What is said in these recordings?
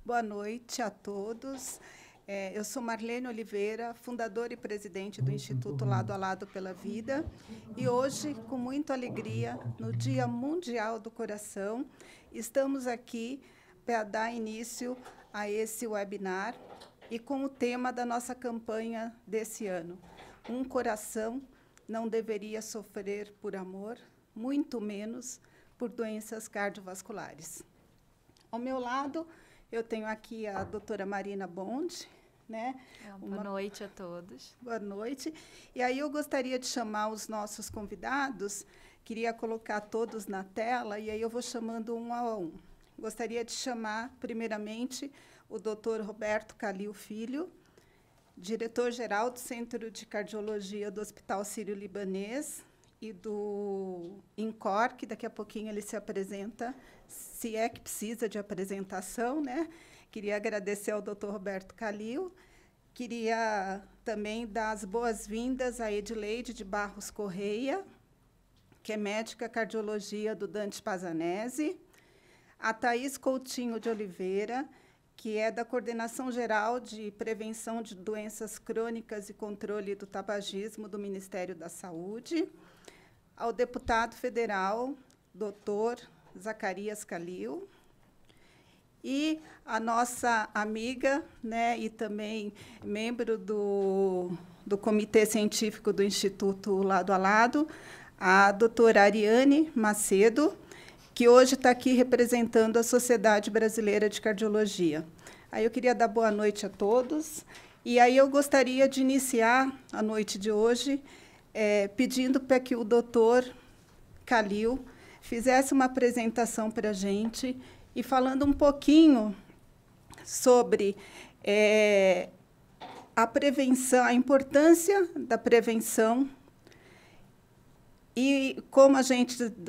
Boa noite a todos. Eu sou Marlene Oliveira, fundadora e presidente do Instituto Lado a Lado pela Vida. E hoje, com muita alegria, no Dia Mundial do Coração, estamos aqui para dar início a esse webinar e com o tema da nossa campanha desse ano. Um coração não deveria sofrer por amor, muito menos por doenças cardiovasculares. Ao meu lado, eu tenho aqui a doutora Marina Bond, né? Boa noite a todos. Boa noite. E aí eu gostaria de chamar os nossos convidados, queria colocar todos na tela, e aí eu vou chamando um a um. Gostaria de chamar, primeiramente, o doutor Roberto Calil Filho, diretor-geral do Centro de Cardiologia do Hospital Sírio-Libanês e do INCOR, que daqui a pouquinho ele se apresenta, se é que precisa de apresentação, né? Queria agradecer ao doutor Roberto Calil. Queria também dar as boas-vindas à Edileide de Barros Correia, que é médica cardiologia do Dante Pazanese, a Thaís Coutinho de Oliveira, que é da Coordenação Geral de Prevenção de Doenças Crônicas e Controle do Tabagismo do Ministério da Saúde, ao deputado federal, doutor Zacarias Calil, e a nossa amiga, né, e também membro do Comitê Científico do Instituto Lado a Lado, a doutora Ariane Macedo, que hoje está aqui representando a Sociedade Brasileira de Cardiologia. Aí eu queria dar boa noite a todos, e aí eu gostaria de iniciar a noite de hoje pedindo para que o doutor Calil fizesse uma apresentação para a gente e falando um pouquinho sobre a prevenção, a importância da prevenção e como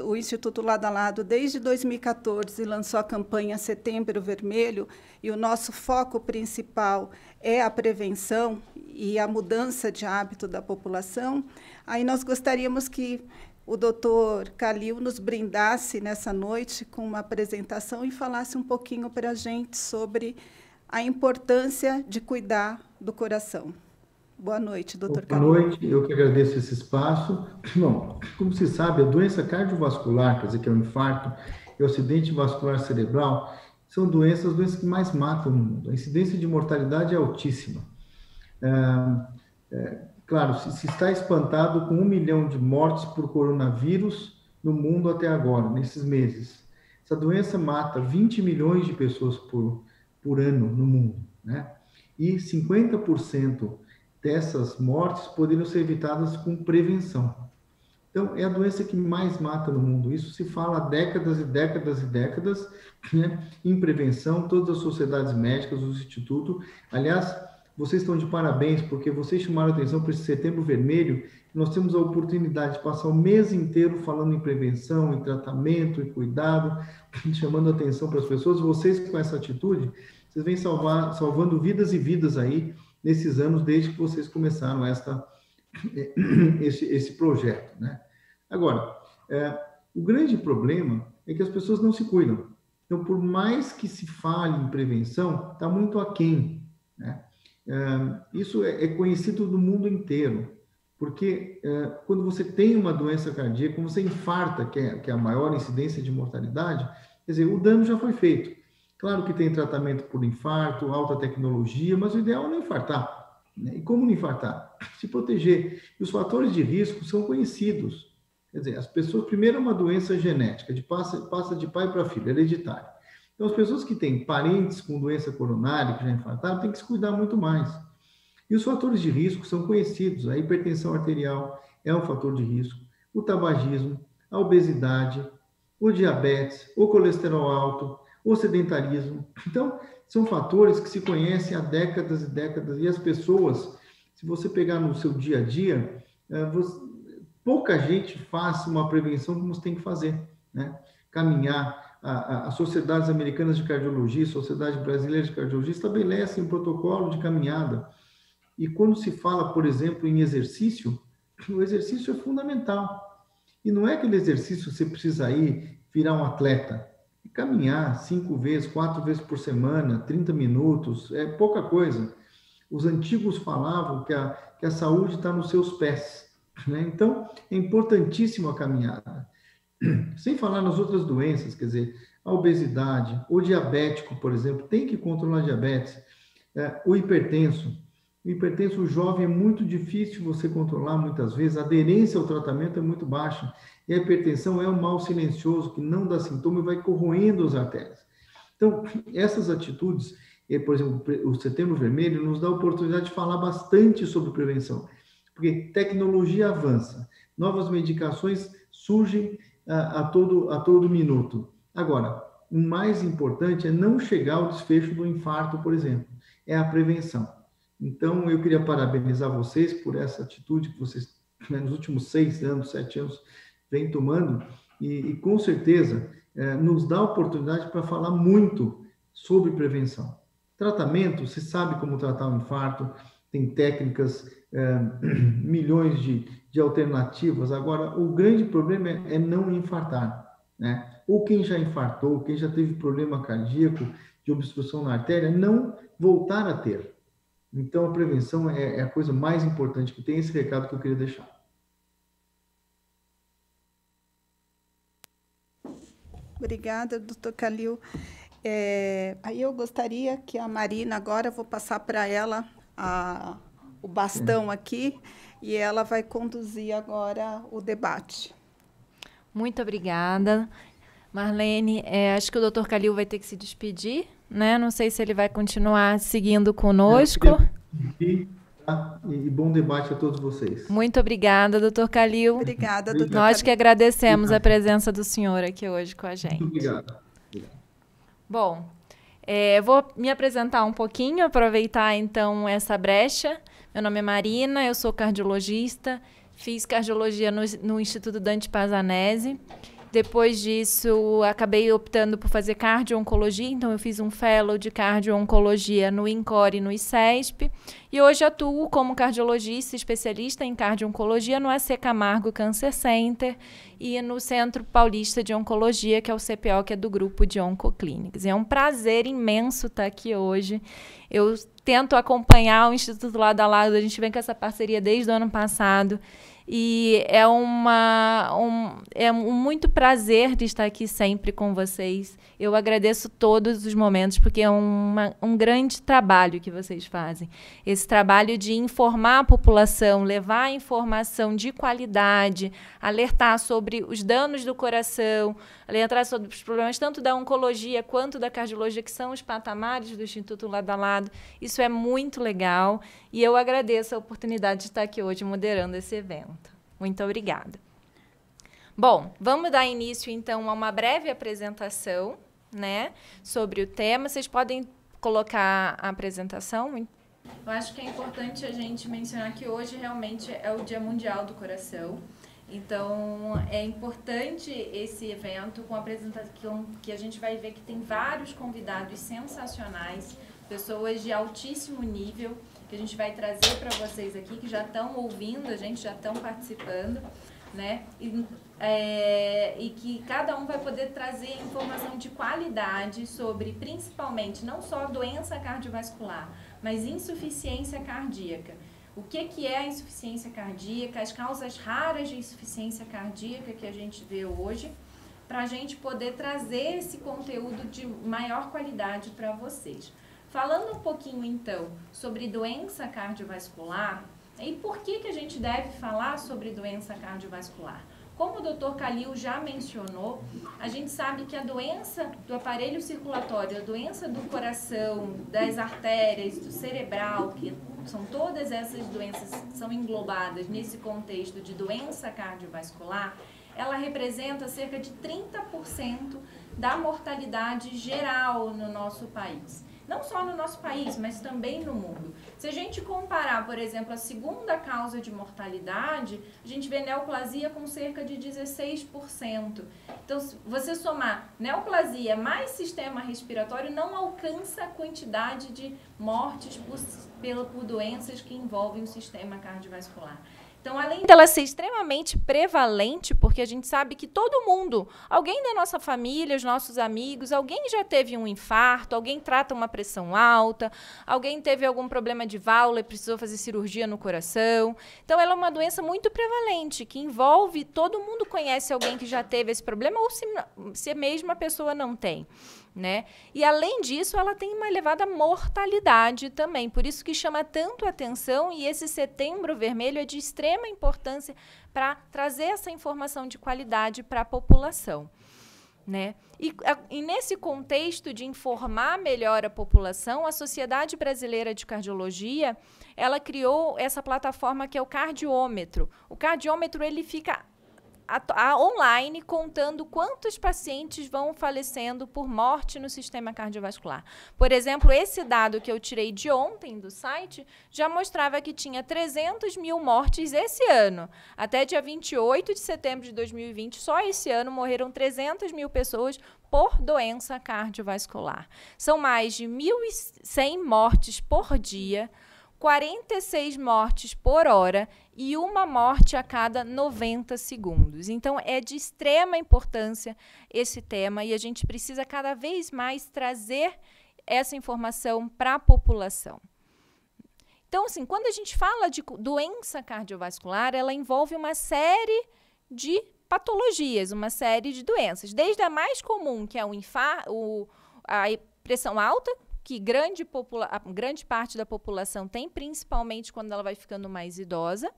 o Instituto Lado a Lado, desde 2014, lançou a campanha Setembro Vermelho, e o nosso foco principal é a prevenção e a mudança de hábito da população, aí nós gostaríamos que o doutor Calil nos brindasse nessa noite com uma apresentação e falasse um pouquinho para a gente sobre a importância de cuidar do coração. Boa noite, doutor Calil. Boa noite, eu que agradeço esse espaço. Bom, como se sabe, a doença cardiovascular, quer dizer, que é o infarto e o acidente vascular cerebral, são doenças que mais matam no mundo. A incidência de mortalidade é altíssima. Claro, se está espantado com 1 milhão de mortes por coronavírus no mundo até agora, nesses meses. Essa doença mata 20 milhões de pessoas por ano no mundo, né? E 50% dessas mortes poderiam ser evitadas com prevenção. Então, é a doença que mais mata no mundo. Isso se fala há décadas e décadas e décadas, né? Em prevenção, todas as sociedades médicas, os institutos. Aliás, vocês estão de parabéns, porque vocês chamaram a atenção para esse Setembro Vermelho. Nós temos a oportunidade de passar o mês inteiro falando em prevenção, em tratamento e cuidado, chamando a atenção para as pessoas. Vocês, com essa atitude, vocês vêm salvando vidas e vidas aí, nesses anos, desde que vocês começaram esse projeto, né? Agora, o grande problema é que as pessoas não se cuidam. Então, por mais que se fale em prevenção, está muito aquém, né? Isso é conhecido no mundo inteiro, porque quando você tem uma doença cardíaca, quando você infarta, que é a maior incidência de mortalidade, quer dizer, o dano já foi feito. Claro que tem tratamento por infarto, alta tecnologia, mas o ideal é não infartar, né? E como não infartar? Se proteger. E os fatores de risco são conhecidos. Quer dizer, as pessoas, primeiro é uma doença genética, passa de pai para filho, hereditária. Então, as pessoas que têm parentes com doença coronária, que já infartaram, têm que se cuidar muito mais. E os fatores de risco são conhecidos. A hipertensão arterial é um fator de risco, o tabagismo, a obesidade, o diabetes, o colesterol alto, o sedentarismo. Então, são fatores que se conhecem há décadas e décadas, e as pessoas, se você pegar no seu dia a dia, pouca gente faz uma prevenção como você tem que fazer, né? Caminhar. As sociedades americanas de cardiologia, Sociedade Brasileira de Cardiologia, estabelecem um protocolo de caminhada. E quando se fala, por exemplo, em exercício, o exercício é fundamental. E não é aquele exercício que você precisa ir virar um atleta. caminhar 5 vezes, 4 vezes por semana, 30 minutos, é pouca coisa. Os antigos falavam que a saúde está nos seus pés, né? Então, é importantíssimo a caminhada. Sem falar nas outras doenças, quer dizer, a obesidade, o diabético, por exemplo, tem que controlar a diabetes, o hipertenso. O hipertenso jovem é muito difícil você controlar muitas vezes, a aderência ao tratamento é muito baixa. E a hipertensão é um mal silencioso que não dá sintoma e vai corroendo as artérias. Então, essas atitudes, por exemplo, o Setembro Vermelho nos dá a oportunidade de falar bastante sobre prevenção, porque tecnologia avança, novas medicações surgem a todo minuto. Agora, o mais importante é não chegar ao desfecho do infarto, por exemplo, é a prevenção. Então, eu queria parabenizar vocês por essa atitude que vocês, nos últimos 6 anos, 7 anos, vêm tomando, e com certeza nos dá a oportunidade para falar muito sobre prevenção. Tratamento, se sabe como tratar um infarto, tem técnicas, milhões de alternativas. Agora, o grande problema é não infartar, né? Ou quem já infartou, quem já teve problema cardíaco, de obstrução na artéria, não voltar a ter. Então, a prevenção é a coisa mais importante que tem. Esse recado que eu queria deixar. Obrigada, doutor Calil. Aí eu gostaria que a Marina, agora, eu vou passar para ela o bastão aqui, e ela vai conduzir agora o debate. Muito obrigada. Marlene, acho que o doutor Calil vai ter que se despedir, né? Não sei se ele vai continuar seguindo conosco. E bom debate a todos vocês. Muito obrigada, doutor Calil. Obrigada, doutor Nós Calil. que agradecemos a presença do senhor aqui hoje com a gente. Muito obrigado. Bom, vou me apresentar um pouquinho, aproveitar então essa brecha. Meu nome é Marina, eu sou cardiologista, fiz cardiologia no Instituto Dante Pazzanese. Depois disso, acabei optando por fazer cardio-oncologia, então eu fiz um fellow de cardio-oncologia no INCOR e no ICESP, e hoje atuo como cardiologista especialista em cardio-oncologia no AC Camargo Cancer Center e no Centro Paulista de Oncologia, que é o CPO, que é do grupo de Oncoclínicas. É um prazer imenso estar aqui hoje. Eu tento acompanhar o Instituto Lado a Lado, a gente vem com essa parceria desde o ano passado, e é muito prazer de estar aqui sempre com vocês. Eu agradeço todos os momentos, porque é um grande trabalho que vocês fazem. Esse trabalho de informar a população, levar a informação de qualidade, alertar sobre os danos do coração, alertar sobre os problemas tanto da oncologia quanto da cardiologia, que são os patamares do Instituto Lado a Lado. Isso é muito legal e eu agradeço a oportunidade de estar aqui hoje moderando esse evento. Muito obrigada. Bom, vamos dar início, então, a uma breve apresentação, né, sobre o tema. Vocês podem colocar a apresentação? Eu acho que é importante a gente mencionar que hoje realmente é o Dia Mundial do Coração. Então, é importante esse evento com a apresentação que a gente vai ver que tem vários convidados sensacionais, pessoas de altíssimo nível, que a gente vai trazer para vocês aqui, que já estão ouvindo, a gente já estão participando, né? E que cada um vai poder trazer informação de qualidade sobre, principalmente, não só doença cardiovascular, mas insuficiência cardíaca. O que é a insuficiência cardíaca, as causas raras de insuficiência cardíaca que a gente vê hoje, para a gente poder trazer esse conteúdo de maior qualidade para vocês. Falando um pouquinho, então, sobre doença cardiovascular, e por que a gente deve falar sobre doença cardiovascular? Como o Dr. Calil já mencionou, a gente sabe que a doença do aparelho circulatório, a doença do coração, das artérias, do cerebral, que são todas essas doenças que são englobadas nesse contexto de doença cardiovascular, ela representa cerca de 30% da mortalidade geral no nosso país. Não só no nosso país, mas também no mundo. Se a gente comparar, por exemplo, a segunda causa de mortalidade, a gente vê neoplasia com cerca de 16%. Então, se você somar neoplasia mais sistema respiratório, não alcança a quantidade de mortes por doenças que envolvem o sistema cardiovascular. Então, além dela ser extremamente prevalente, porque a gente sabe que todo mundo, alguém da nossa família, os nossos amigos, alguém já teve um infarto, alguém trata uma pressão alta, alguém teve algum problema de válvula e precisou fazer cirurgia no coração. Então, ela é uma doença muito prevalente, que envolve, todo mundo conhece alguém que já teve esse problema, ou se mesmo a pessoa não tem. Né? E, além disso, ela tem uma elevada mortalidade também. Por isso que chama tanto atenção, e esse Setembro Vermelho é de extrema importância para trazer essa informação de qualidade para a população. Né? E nesse contexto de informar melhor a população, a Sociedade Brasileira de Cardiologia, ela criou essa plataforma que é o cardiômetro. O cardiômetro, ele fica online, contando quantos pacientes vão falecendo por morte no sistema cardiovascular. Por exemplo, esse dado que eu tirei de ontem do site já mostrava que tinha 300 mil mortes esse ano. Até dia 28 de setembro de 2020, só esse ano morreram 300 mil pessoas por doença cardiovascular. São mais de 1.100 mortes por dia, 46 mortes por hora e uma morte a cada 90 segundos. Então, é de extrema importância esse tema e a gente precisa cada vez mais trazer essa informação para a população. Então, assim, quando a gente fala de doença cardiovascular, ela envolve uma série de patologias, uma série de doenças. Desde a mais comum, que é o infarto, a pressão alta, que grande parte da população tem, principalmente quando ela vai ficando mais idosa,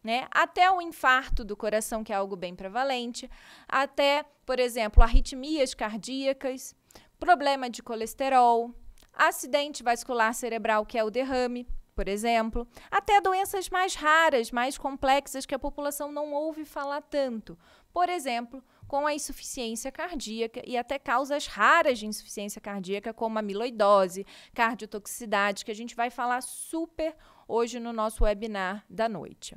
né? Até o infarto do coração, que é algo bem prevalente, até, por exemplo, arritmias cardíacas, problema de colesterol, acidente vascular cerebral, que é o derrame, por exemplo, até doenças mais raras, mais complexas, que a população não ouve falar tanto. Por exemplo, com a insuficiência cardíaca e até causas raras de insuficiência cardíaca, como a amiloidose, cardiotoxicidade, que a gente vai falar super hoje no nosso webinar da noite.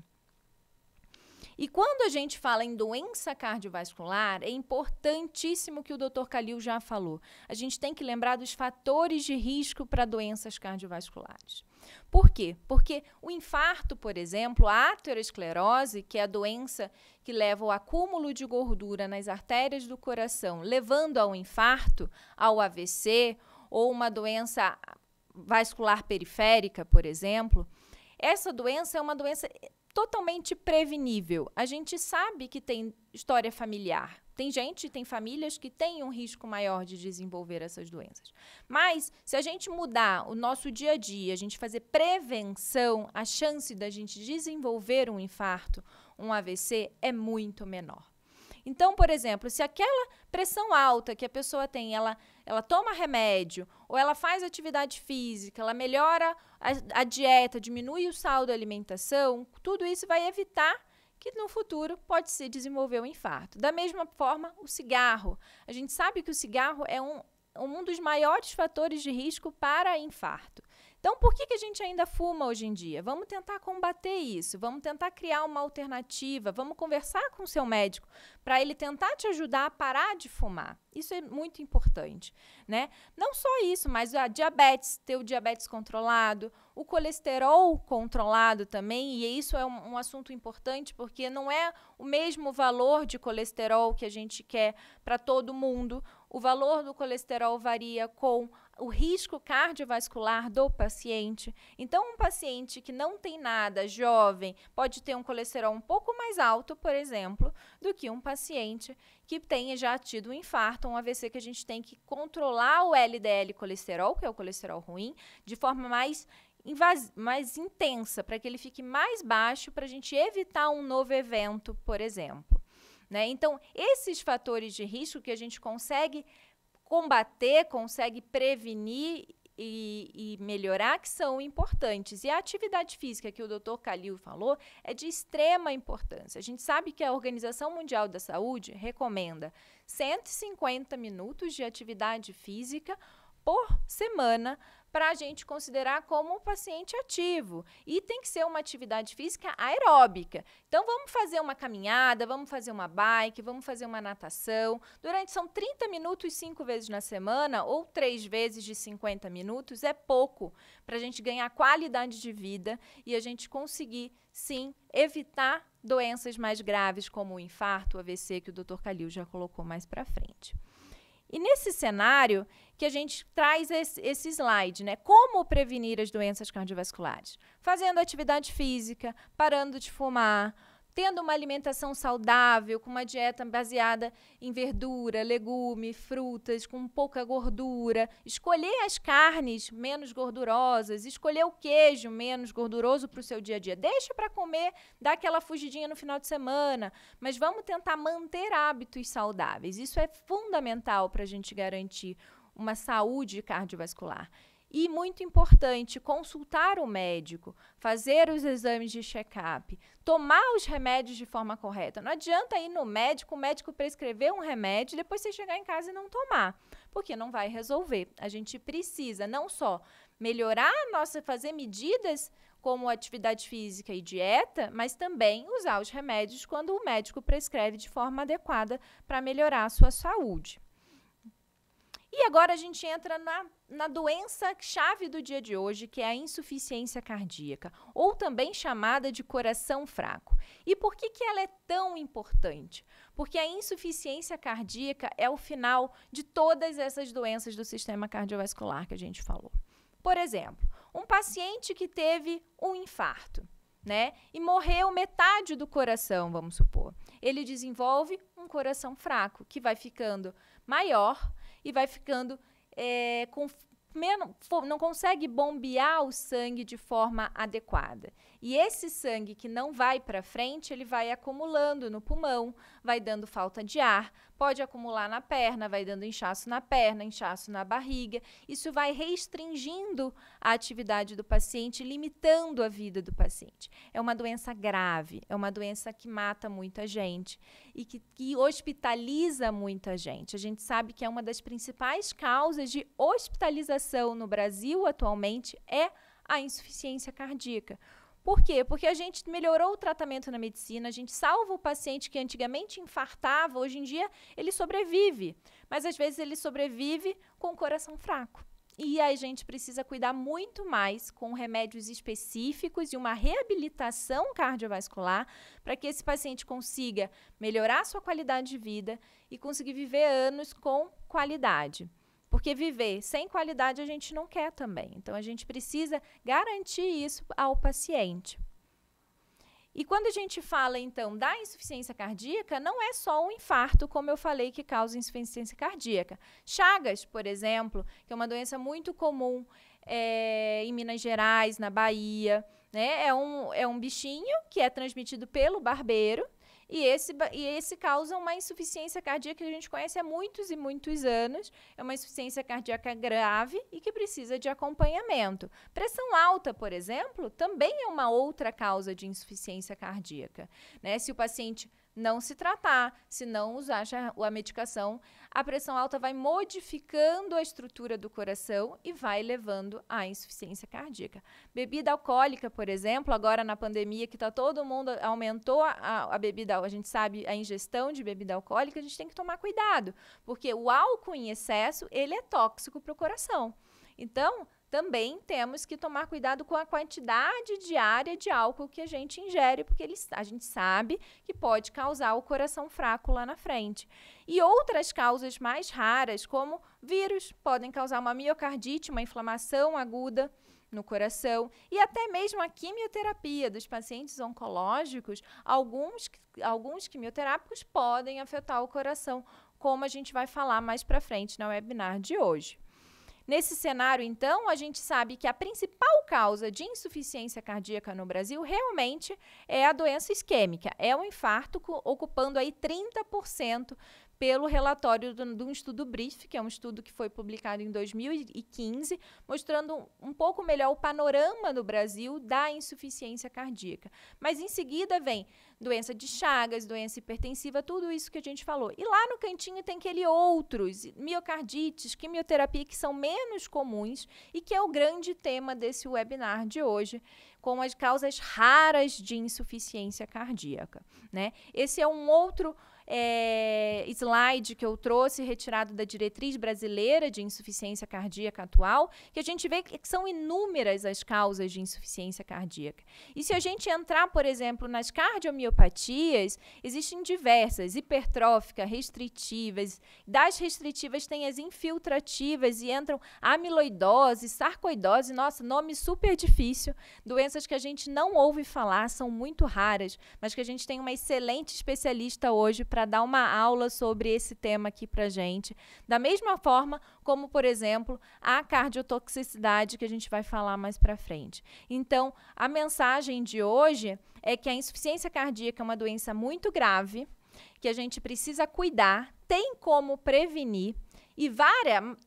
E quando a gente fala em doença cardiovascular, é importantíssimo que o Dr. Khalil já falou. A gente tem que lembrar dos fatores de risco para doenças cardiovasculares. Por quê? Porque o infarto, por exemplo, a aterosclerose, que é a doença que leva ao acúmulo de gordura nas artérias do coração, levando ao infarto, ao AVC, ou uma doença vascular periférica, por exemplo, essa doença é uma doença totalmente prevenível. A gente sabe que tem história familiar. Tem famílias que têm um risco maior de desenvolver essas doenças. Mas, se a gente mudar o nosso dia a dia, a gente fazer prevenção, a chance da gente desenvolver um infarto, um AVC, é muito menor. Então, por exemplo, se aquela pressão alta que a pessoa tem, ela toma remédio, ou ela faz atividade física, ela melhora a dieta, diminui o sal da alimentação, tudo isso vai evitar que no futuro pode se desenvolver um infarto. Da mesma forma, o cigarro. A gente sabe que o cigarro é um dos maiores fatores de risco para infarto. Então, por que a gente ainda fuma hoje em dia? Vamos tentar combater isso, vamos tentar criar uma alternativa, vamos conversar com o seu médico para ele tentar te ajudar a parar de fumar. Isso é muito importante, né? Não só isso, mas a diabetes, ter o diabetes controlado, o colesterol controlado também, e isso é um assunto importante porque não é o mesmo valor de colesterol que a gente quer para todo mundo. O valor do colesterol varia com o risco cardiovascular do paciente. Então, um paciente que não tem nada, jovem, pode ter um colesterol um pouco mais alto, por exemplo, do que um paciente que tenha já tido um infarto, um AVC, que a gente tem que controlar o LDL colesterol, que é o colesterol ruim, de forma mais intensa, para que ele fique mais baixo, para a gente evitar um novo evento, por exemplo. Né? Então, esses fatores de risco que a gente consegue combater, consegue prevenir e melhorar, que são importantes. E a atividade física que o Dr. Khalil falou é de extrema importância. A gente sabe que a Organização Mundial da Saúde recomenda 150 minutos de atividade física por semana para a gente considerar como um paciente ativo. E tem que ser uma atividade física aeróbica. Então, vamos fazer uma caminhada, vamos fazer uma bike, vamos fazer uma natação. São 30 minutos 5 vezes na semana, ou 3 vezes de 50 minutos, é pouco para a gente ganhar qualidade de vida e a gente conseguir, sim, evitar doenças mais graves, como o infarto, o AVC, que o Dr. Khalil já colocou mais para frente. E nesse cenário que a gente traz esse slide, né? Como prevenir as doenças cardiovasculares? Fazendo atividade física, parando de fumar, tendo uma alimentação saudável, com uma dieta baseada em verdura, legume, frutas, com pouca gordura, escolher as carnes menos gordurosas, escolher o queijo menos gorduroso para o seu dia a dia. Deixa para comer, dá aquela fugidinha no final de semana, mas vamos tentar manter hábitos saudáveis. Isso é fundamental para a gente garantir uma saúde cardiovascular. E, muito importante, consultar o médico, fazer os exames de check-up, tomar os remédios de forma correta. Não adianta ir no médico, o médico prescrever um remédio e depois você chegar em casa e não tomar, porque não vai resolver. A gente precisa não só melhorar fazer medidas como atividade física e dieta, mas também usar os remédios quando o médico prescreve de forma adequada para melhorar a sua saúde. E agora a gente entra na doença-chave do dia de hoje, que é a insuficiência cardíaca, ou também chamada de coração fraco. E por que ela é tão importante? Porque a insuficiência cardíaca é o final de todas essas doenças do sistema cardiovascular que a gente falou. Por exemplo, um paciente que teve um infarto, né, e morreu metade do coração, vamos supor. Ele desenvolve um coração fraco, que vai ficando maior e vai ficando não consegue bombear o sangue de forma adequada. E esse sangue que não vai para frente, ele vai acumulando no pulmão, vai dando falta de ar, pode acumular na perna, vai dando inchaço na perna, inchaço na barriga. Isso vai restringindo a atividade do paciente, limitando a vida do paciente. É uma doença grave, é uma doença que mata muita gente e que hospitaliza muita gente. A gente sabe que é uma das principais causas de hospitalização no Brasil atualmente é a insuficiência cardíaca. Por quê? Porque a gente melhorou o tratamento na medicina, a gente salva o paciente que antigamente infartava, hoje em dia ele sobrevive, mas às vezes ele sobrevive com o coração fraco. E a gente precisa cuidar muito mais com remédios específicos e uma reabilitação cardiovascular para que esse paciente consiga melhorar sua qualidade de vida e conseguir viver anos com qualidade. Porque viver sem qualidade a gente não quer também. Então, a gente precisa garantir isso ao paciente. E quando a gente fala, então, da insuficiência cardíaca, não é só o infarto, como eu falei, que causa insuficiência cardíaca. Chagas, por exemplo, que é uma doença muito comum em Minas Gerais, na Bahia, né? É um bichinho que é transmitido pelo barbeiro, e esse causa uma insuficiência cardíaca que a gente conhece há muitos e muitos anos. É uma insuficiência cardíaca grave e que precisa de acompanhamento. Pressão alta, por exemplo, também é uma outra causa de insuficiência cardíaca, né? Se o paciente não se tratar, se não usar a medicação, a pressão alta vai modificando a estrutura do coração e vai levando à insuficiência cardíaca. Bebida alcoólica, por exemplo, agora na pandemia que todo mundo aumentou a bebida, a gente sabe a ingestão de bebida alcoólica, a gente tem que tomar cuidado, porque o álcool em excesso, ele é tóxico para o coração. Então, também temos que tomar cuidado com a quantidade diária de álcool que a gente ingere, porque a gente sabe que pode causar o coração fraco lá na frente. E outras causas mais raras, como vírus, podem causar uma miocardite, uma inflamação aguda no coração, e até mesmo a quimioterapia dos pacientes oncológicos, alguns quimioterápicos podem afetar o coração, como a gente vai falar mais para frente na webinar de hoje. Nesse cenário, então, a gente sabe que a principal causa de insuficiência cardíaca no Brasil realmente é a doença isquêmica, é o infarto, ocupando aí 30% pelo relatório de um estudo BRIEF, que é um estudo que foi publicado em 2015, mostrando um pouco melhor o panorama no Brasil da insuficiência cardíaca. Mas, em seguida, vem doença de Chagas, doença hipertensiva, tudo isso que a gente falou. E lá no cantinho tem aquele outros, miocardites, quimioterapia, que são menos comuns e que é o grande tema desse webinar de hoje, com as causas raras de insuficiência cardíaca, né? Esse é um outro slide que eu trouxe, retirado da diretriz brasileira de insuficiência cardíaca atual, que a gente vê que são inúmeras as causas de insuficiência cardíaca. E se a gente entrar, por exemplo, nas cardiomiopatias, existem diversas, hipertrófica, restritivas. Das restritivas tem as infiltrativas e entram amiloidose, sarcoidose, nossa, nome super difícil, doenças que a gente não ouve falar, são muito raras, mas que a gente tem uma excelente especialista hoje para dar uma aula sobre esse tema aqui para a gente. Da mesma forma como, por exemplo, a cardiotoxicidade, que a gente vai falar mais para frente. Então, a mensagem de hoje é que a insuficiência cardíaca é uma doença muito grave, que a gente precisa cuidar, tem como prevenir, e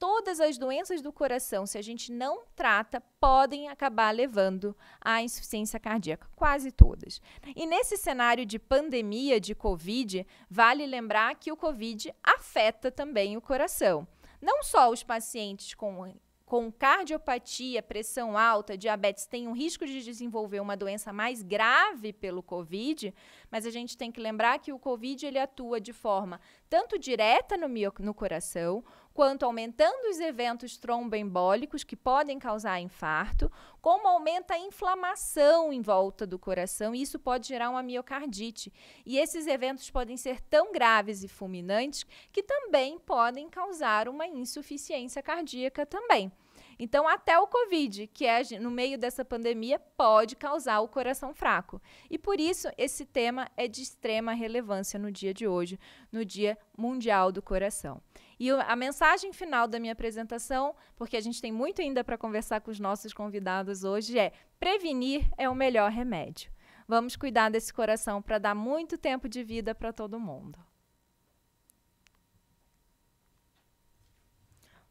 todas as doenças do coração, se a gente não trata, podem acabar levando à insuficiência cardíaca, quase todas. E nesse cenário de pandemia de Covid, vale lembrar que o Covid afeta também o coração. Não só os pacientes com cardiopatia, pressão alta, diabetes, têm um risco de desenvolver uma doença mais grave pelo Covid, mas a gente tem que lembrar que o Covid ele atua de forma tanto direta no coração, quanto aumentando os eventos tromboembólicos que podem causar infarto, como aumenta a inflamação em volta do coração, e isso pode gerar uma miocardite. E esses eventos podem ser tão graves e fulminantes que também podem causar uma insuficiência cardíaca também. Então, até o Covid, que é no meio dessa pandemia, pode causar o coração fraco. E por isso, esse tema é de extrema relevância no dia de hoje, no Dia Mundial do Coração. E a mensagem final da minha apresentação, porque a gente tem muito ainda para conversar com os nossos convidados hoje, é: prevenir é o melhor remédio. Vamos cuidar desse coração para dar muito tempo de vida para todo mundo.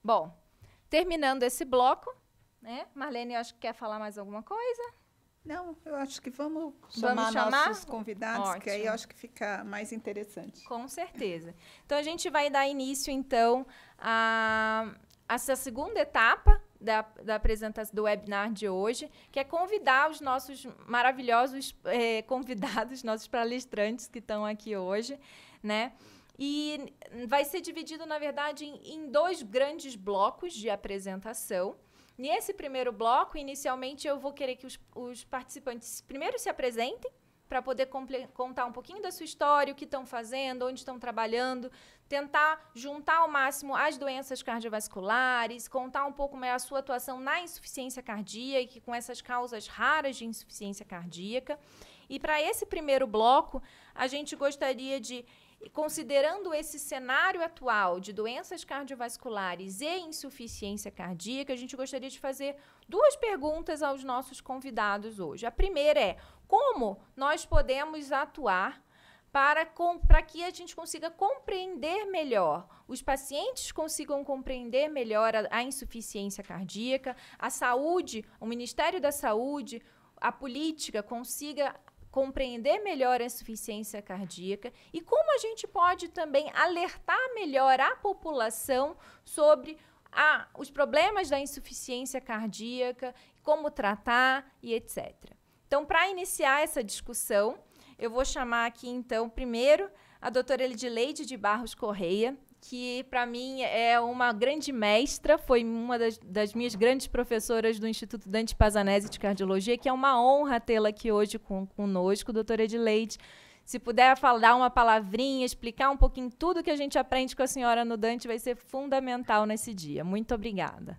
Bom, terminando esse bloco, né? Marlene, eu acho que quer falar mais alguma coisa? Não, eu acho que vamos chamar nossos convidados, ótimo, que aí eu acho que fica mais interessante. Com certeza. Então, a gente vai dar início, então, a essa segunda etapa da apresentação do webinar de hoje, que é convidar os nossos maravilhosos convidados, nossos palestrantes que estão aqui hoje, né? E vai ser dividido, na verdade, em dois grandes blocos de apresentação. Nesse primeiro bloco, inicialmente, eu vou querer que os participantes primeiro se apresentem, para poder contar um pouquinho da sua história, o que estão fazendo, onde estão trabalhando, tentar juntar ao máximo as doenças cardiovasculares, contar um pouco mais a sua atuação na insuficiência cardíaca, com essas causas raras de insuficiência cardíaca. E para esse primeiro bloco, a gente gostaria de, considerando esse cenário atual de doenças cardiovasculares e insuficiência cardíaca, a gente gostaria de fazer duas perguntas aos nossos convidados hoje. A primeira é: como nós podemos atuar para que a gente consiga compreender melhor, os pacientes consigam compreender melhor a insuficiência cardíaca, a saúde, o Ministério da Saúde, a política consiga compreender melhor a insuficiência cardíaca, e como a gente pode também alertar melhor a população sobre os problemas da insuficiência cardíaca, como tratar e etc. Então, para iniciar essa discussão, eu vou chamar aqui, então, primeiro, a doutora Edileide de Barros Correia, que, para mim, é uma grande mestra, foi uma das minhas grandes professoras do Instituto Dante Pazanese de Cardiologia, que é uma honra tê-la aqui hoje conosco, doutora Edileide. Se puder dar uma palavrinha, explicar um pouquinho tudo que a gente aprende com a senhora no Dante, vai ser fundamental nesse dia. Muito obrigada.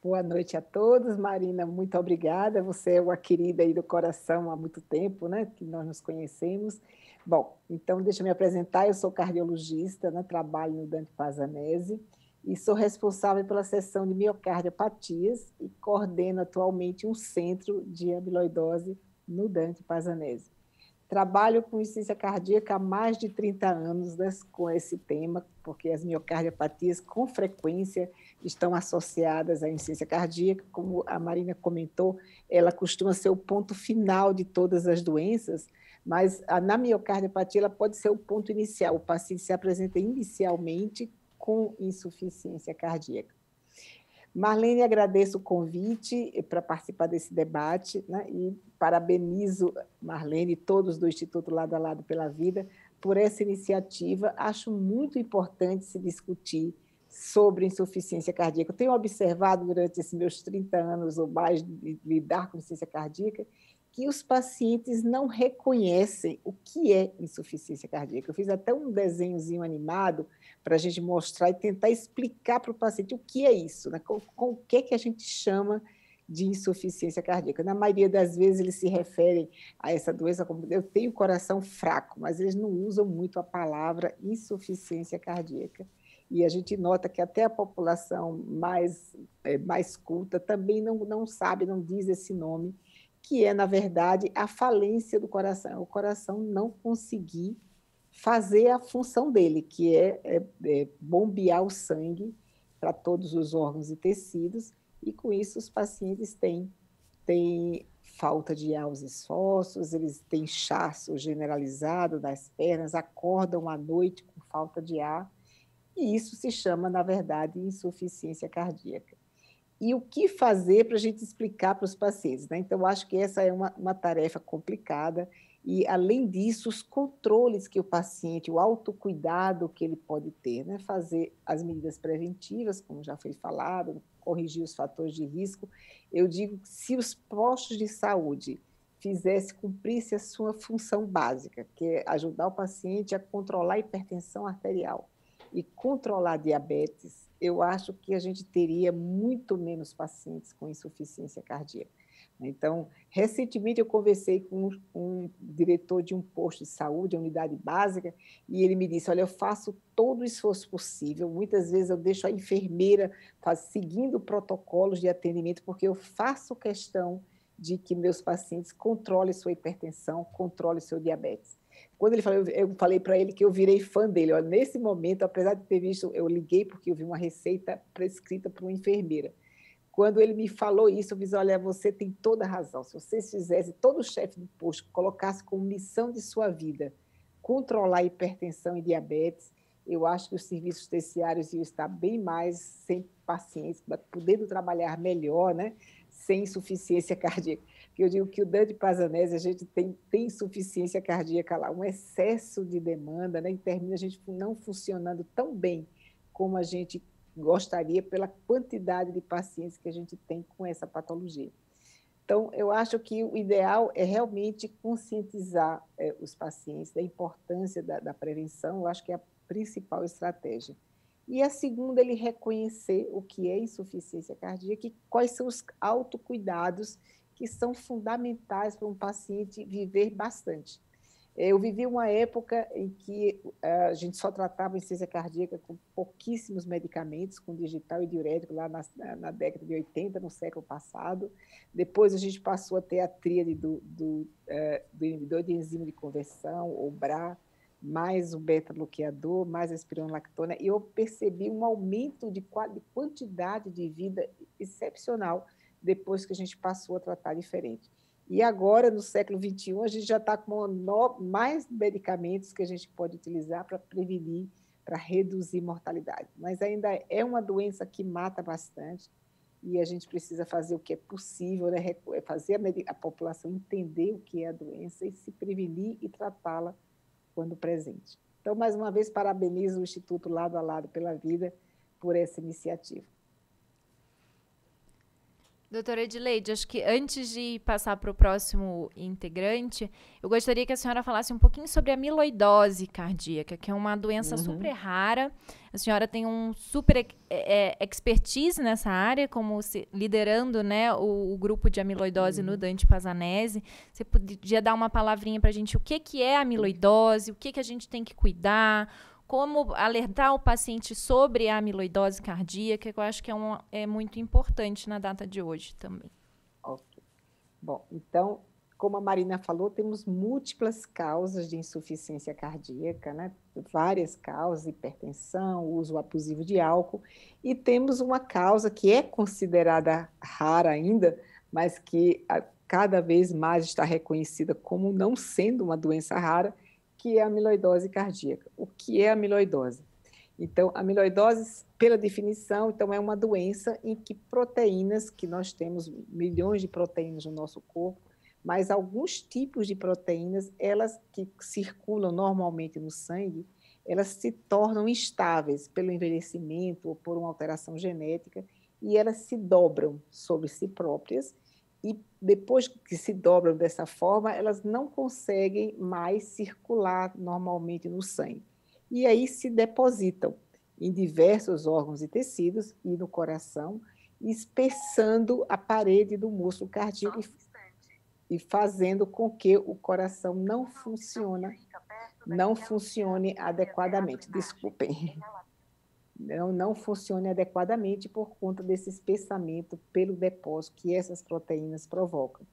Boa noite a todos. Marina, muito obrigada. Você é uma querida aí do coração há muito tempo, né, que nós nos conhecemos. Bom, então deixa eu me apresentar. Eu sou cardiologista, né, trabalho no Dante Pazanese e sou responsável pela seção de miocardiopatias e coordeno atualmente um centro de amiloidose no Dante Pazanese. Trabalho com insuficiência cardíaca há mais de 30 anos, né, com esse tema, porque as miocardiopatias, com frequência, estão associadas à insuficiência cardíaca. Como a Marina comentou, ela costuma ser o ponto final de todas as doenças, mas na miocardiopatia ela pode ser o ponto inicial. O paciente se apresenta inicialmente com insuficiência cardíaca. Marlene, agradeço o convite para participar desse debate, né, e parabenizo Marlene e todos do Instituto Lado a Lado pela Vida por essa iniciativa. Acho muito importante se discutir sobre insuficiência cardíaca. Eu tenho observado durante esses meus 30 anos ou mais de lidar com insuficiência cardíaca que os pacientes não reconhecem o que é insuficiência cardíaca. Eu fiz até um desenhozinho animado para a gente mostrar e tentar explicar para o paciente o que é isso, né? Com o que a gente chama de insuficiência cardíaca. Na maioria das vezes, eles se referem a essa doença como eu tenho coração fraco, mas eles não usam muito a palavra insuficiência cardíaca. E a gente nota que até a população mais culta também não sabe, não diz esse nome, que é, na verdade, a falência do coração. O coração não conseguir fazer a função dele, que é bombear o sangue para todos os órgãos e tecidos, e com isso os pacientes têm falta de ar aos esforços, eles têm inchaço generalizado das pernas, acordam à noite com falta de ar, e isso se chama, na verdade, insuficiência cardíaca. E o que fazer para a gente explicar para os pacientes, né? Então, acho que essa é uma tarefa complicada e, além disso, os controles que o paciente, o autocuidado que ele pode ter, né? Fazer as medidas preventivas, como já foi falado, corrigir os fatores de risco. Eu digo que se os postos de saúde cumprisse a sua função básica, que é ajudar o paciente a controlar a hipertensão arterial e controlar a diabetes, eu acho que a gente teria muito menos pacientes com insuficiência cardíaca. Então, recentemente eu conversei com um diretor de um posto de saúde, a unidade básica, e ele me disse, olha, eu faço todo o esforço possível, muitas vezes eu deixo a enfermeira seguindo protocolos de atendimento, porque eu faço questão de que meus pacientes controlem sua hipertensão, controlem seu diabetes. Quando ele falou, eu falei para ele que eu virei fã dele. Olha, nesse momento, apesar de ter visto, eu liguei porque eu vi uma receita prescrita por uma enfermeira. Quando ele me falou isso, eu disse, olha, você tem toda a razão. Se vocês fizessem, todo chefe de posto colocasse como missão de sua vida controlar a hipertensão e diabetes, eu acho que os serviços terciários iam estar bem mais sem pacientes, podendo trabalhar melhor, né? Sem insuficiência cardíaca. Eu digo que o Dante Pazanese, a gente tem insuficiência cardíaca lá, um excesso de demanda, né? E termina a gente não funcionando tão bem como a gente gostaria pela quantidade de pacientes que a gente tem com essa patologia. Então, eu acho que o ideal é realmente conscientizar os pacientes da importância da prevenção, eu acho que é a principal estratégia. E a segunda, ele reconhecer o que é insuficiência cardíaca e quais são os autocuidados que são fundamentais para um paciente viver bastante. Eu vivi uma época em que a gente só tratava insuficiência cardíaca com pouquíssimos medicamentos, com digital e diurético, lá na década de 80, no século passado. Depois a gente passou a ter a tríade do inibidor de enzima de conversão, o BRA, mais o beta-bloqueador, mais a espironolactona, e eu percebi um aumento de quantidade de vida excepcional depois que a gente passou a tratar diferente. E agora, no século XXI, a gente já está com mais medicamentos que a gente pode utilizar para prevenir, para reduzir mortalidade. Mas ainda é uma doença que mata bastante e a gente precisa fazer o que é possível, né? Fazer a população entender o que é a doença e se prevenir e tratá-la quando presente. Então, mais uma vez, parabenizo o Instituto Lado a Lado pela Vida por essa iniciativa. Doutora Edileide, acho que antes de passar para o próximo integrante, eu gostaria que a senhora falasse um pouquinho sobre a amiloidose cardíaca, que é uma doença super rara. A senhora tem um super expertise nessa área, como liderando, né, o grupo de amiloidose no Dante Pazanese. Você podia dar uma palavrinha para a gente o que é a amiloidose, o que a gente tem que cuidar, como alertar o paciente sobre a amiloidose cardíaca, que eu acho que é muito importante na data de hoje também. Ok. Bom, então, como a Marina falou, temos múltiplas causas de insuficiência cardíaca, né? Várias causas, hipertensão, uso abusivo de álcool, e temos uma causa que é considerada rara ainda, mas que cada vez mais está reconhecida como não sendo uma doença rara, que é a amiloidose cardíaca. O que é a amiloidose? Então, a amiloidose, pela definição, então, é uma doença em que proteínas, que nós temos milhões de proteínas no nosso corpo, mas alguns tipos de proteínas, elas que circulam normalmente no sangue, elas se tornam instáveis pelo envelhecimento ou por uma alteração genética, e elas se dobram sobre si próprias, e depois que se dobram dessa forma, elas não conseguem mais circular normalmente no sangue. E aí se depositam em diversos órgãos e tecidos e no coração, espessando a parede do músculo cardíaco e fazendo com que o coração não funcione adequadamente. Desculpem. Não funcione adequadamente por conta desse espessamento pelo depósito que essas proteínas provocam.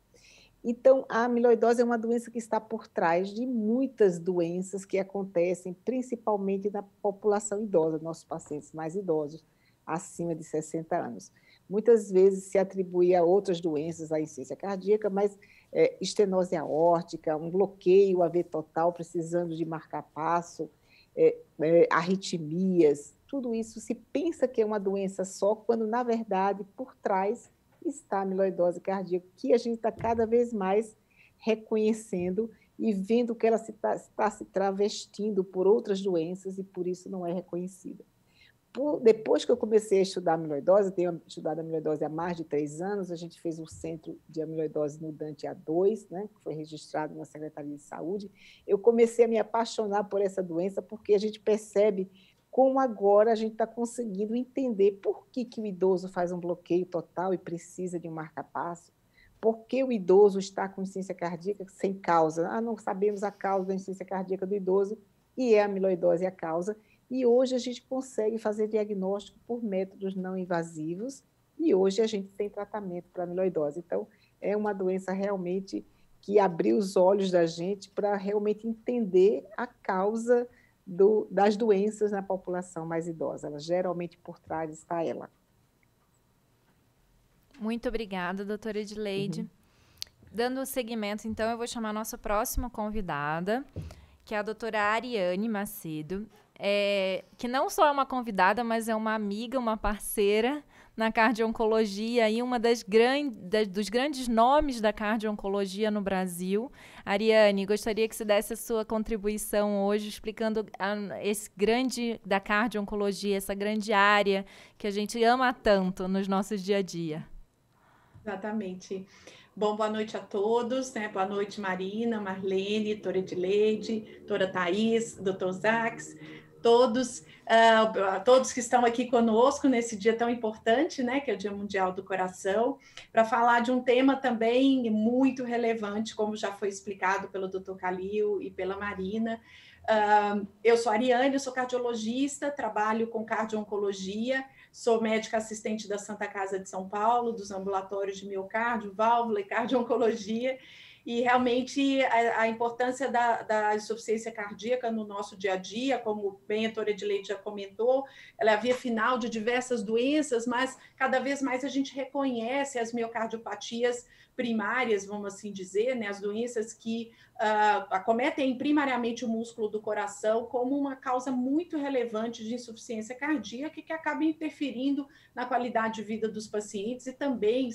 Então, a amiloidose é uma doença que está por trás de muitas doenças que acontecem, principalmente na população idosa, nossos pacientes mais idosos, acima de 60 anos. Muitas vezes se atribui a outras doenças, a insuficiência cardíaca, mas estenose aórtica, um bloqueio AV total, precisando de marca-passo, arritmias, tudo isso se pensa que é uma doença só, quando, na verdade, por trás está a amiloidose cardíaca, que a gente está cada vez mais reconhecendo e vendo que ela está se travestindo por outras doenças e por isso não é reconhecida. Depois que eu comecei a estudar amiloidose, tenho estudado amiloidose há mais de 3 anos, a gente fez um centro de amiloidose no Dante A2, né, que foi registrado na Secretaria de Saúde. Eu comecei a me apaixonar por essa doença porque a gente percebe como agora a gente está conseguindo entender por que o idoso faz um bloqueio total e precisa de um marca-passo, por que o idoso está com insuficiência cardíaca sem causa. Não sabemos a causa da insuficiência cardíaca do idoso e é a amiloidose a causa. E hoje a gente consegue fazer diagnóstico por métodos não invasivos e hoje a gente tem tratamento para amiloidose. Então, é uma doença realmente que abriu os olhos da gente para realmente entender a causa das doenças na população mais idosa. Ela, geralmente, por trás está ela. Muito obrigada, doutora Edileide. Dando seguimento, então, eu vou chamar a nossa próxima convidada, que é a doutora Ariane Macedo, que não só é uma convidada, mas é uma amiga, uma parceira na cardio-oncologia e uma dos grandes nomes da cardio-oncologia no Brasil. Ariane, gostaria que você desse a sua contribuição hoje, explicando esse grande da cardio-oncologia, essa grande área que a gente ama tanto nos nossos dia a dia. Exatamente. Bom, boa noite a todos, né? Boa noite, Marina, Marlene, doutora Edileide, doutora Thaís, doutor Zax, todos que estão aqui conosco nesse dia tão importante, né, que é o Dia Mundial do Coração, para falar de um tema também muito relevante, como já foi explicado pelo Dr. Calil e pela Marina. Eu sou a Ariane, eu sou cardiologista, trabalho com cardio-oncologia, sou médica assistente da Santa Casa de São Paulo, dos ambulatórios de miocárdio, válvula e cardio-oncologia, e realmente a importância da insuficiência cardíaca no nosso dia a dia, como bem a doutora Edileide já comentou, ela é a via final de diversas doenças, mas cada vez mais a gente reconhece as miocardiopatias primárias, vamos assim dizer, né, as doenças que acometem primariamente o músculo do coração como uma causa muito relevante de insuficiência cardíaca que acaba interferindo na qualidade de vida dos pacientes e também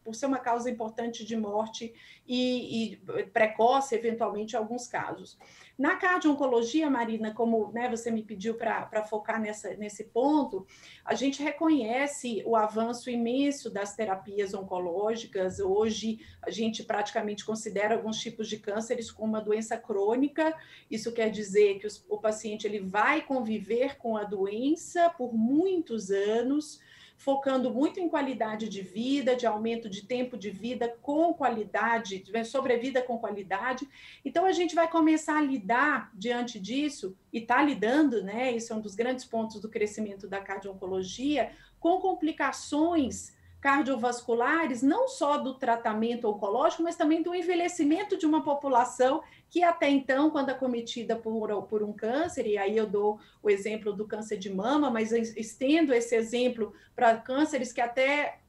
por ser uma causa importante de morte e precoce, eventualmente, em alguns casos. Na cardio-oncologia, Marina, como, né, você me pediu para focar nesse ponto, a gente reconhece o avanço imenso das terapias oncológicas. Hoje, a gente praticamente considera alguns tipos de cânceres como uma doença crônica. Isso quer dizer que o paciente ele vai conviver com a doença por muitos anos, focando muito em qualidade de vida, de aumento de tempo de vida com qualidade, sobrevida com qualidade. Então, a gente vai começar a lidar diante disso, e está lidando, né? Isso é um dos grandes pontos do crescimento da cardio-oncologia, com complicações cardiovasculares, não só do tratamento oncológico, mas também do envelhecimento de uma população que até então, quando acometida por um câncer, e aí eu dou o exemplo do câncer de mama, mas estendo esse exemplo para cânceres que até,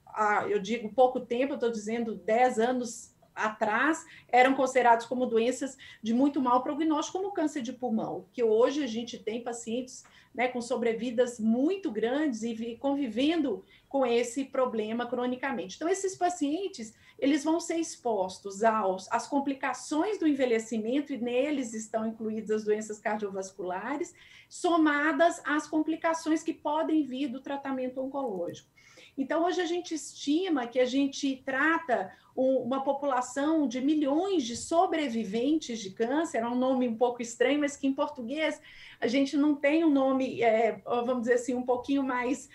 eu digo pouco tempo, eu estou dizendo 10 anos atrás, eram considerados como doenças de muito mau prognóstico, como o câncer de pulmão, que hoje a gente tem pacientes, né, com sobrevidas muito grandes e convivendo com esse problema cronicamente. Então, esses pacientes, eles vão ser expostos às complicações do envelhecimento, e neles estão incluídas as doenças cardiovasculares, somadas às complicações que podem vir do tratamento oncológico. Então, hoje a gente estima que a gente trata uma população de milhões de sobreviventes de câncer, é um nome um pouco estranho, mas que em português a gente não tem um nome, vamos dizer assim, um pouquinho mais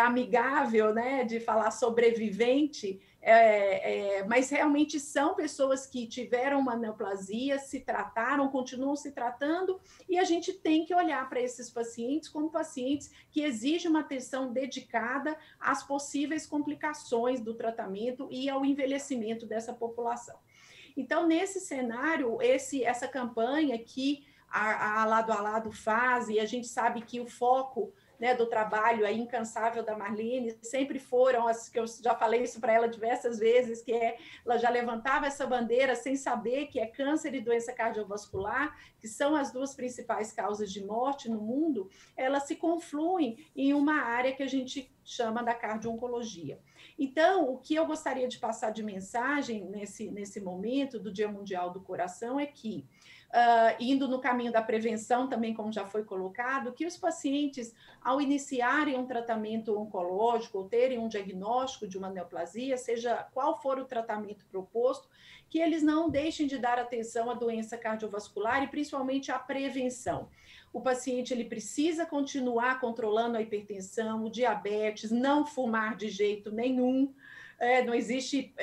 amigável, né, de falar sobrevivente, mas realmente são pessoas que tiveram uma neoplasia, se trataram, continuam se tratando, e a gente tem que olhar para esses pacientes como pacientes que exigem uma atenção dedicada às possíveis complicações do tratamento e ao envelhecimento dessa população. Então, nesse cenário, essa campanha que a Lado a Lado faz, e a gente sabe que o foco, né, do trabalho aí incansável da Marlene sempre foram as que eu já falei isso para ela diversas vezes, que ela já levantava essa bandeira sem saber que é câncer e doença cardiovascular, que são as duas principais causas de morte no mundo, elas se confluem em uma área que a gente chama da cardio-oncologia. Então, o que eu gostaria de passar de mensagem nesse momento do Dia Mundial do Coração é que, indo no caminho da prevenção também, como já foi colocado, que os pacientes, ao iniciarem um tratamento oncológico ou terem um diagnóstico de uma neoplasia, seja qual for o tratamento proposto, que eles não deixem de dar atenção à doença cardiovascular e principalmente à prevenção. O paciente ele precisa continuar controlando a hipertensão, o diabetes, não fumar de jeito nenhum, não existe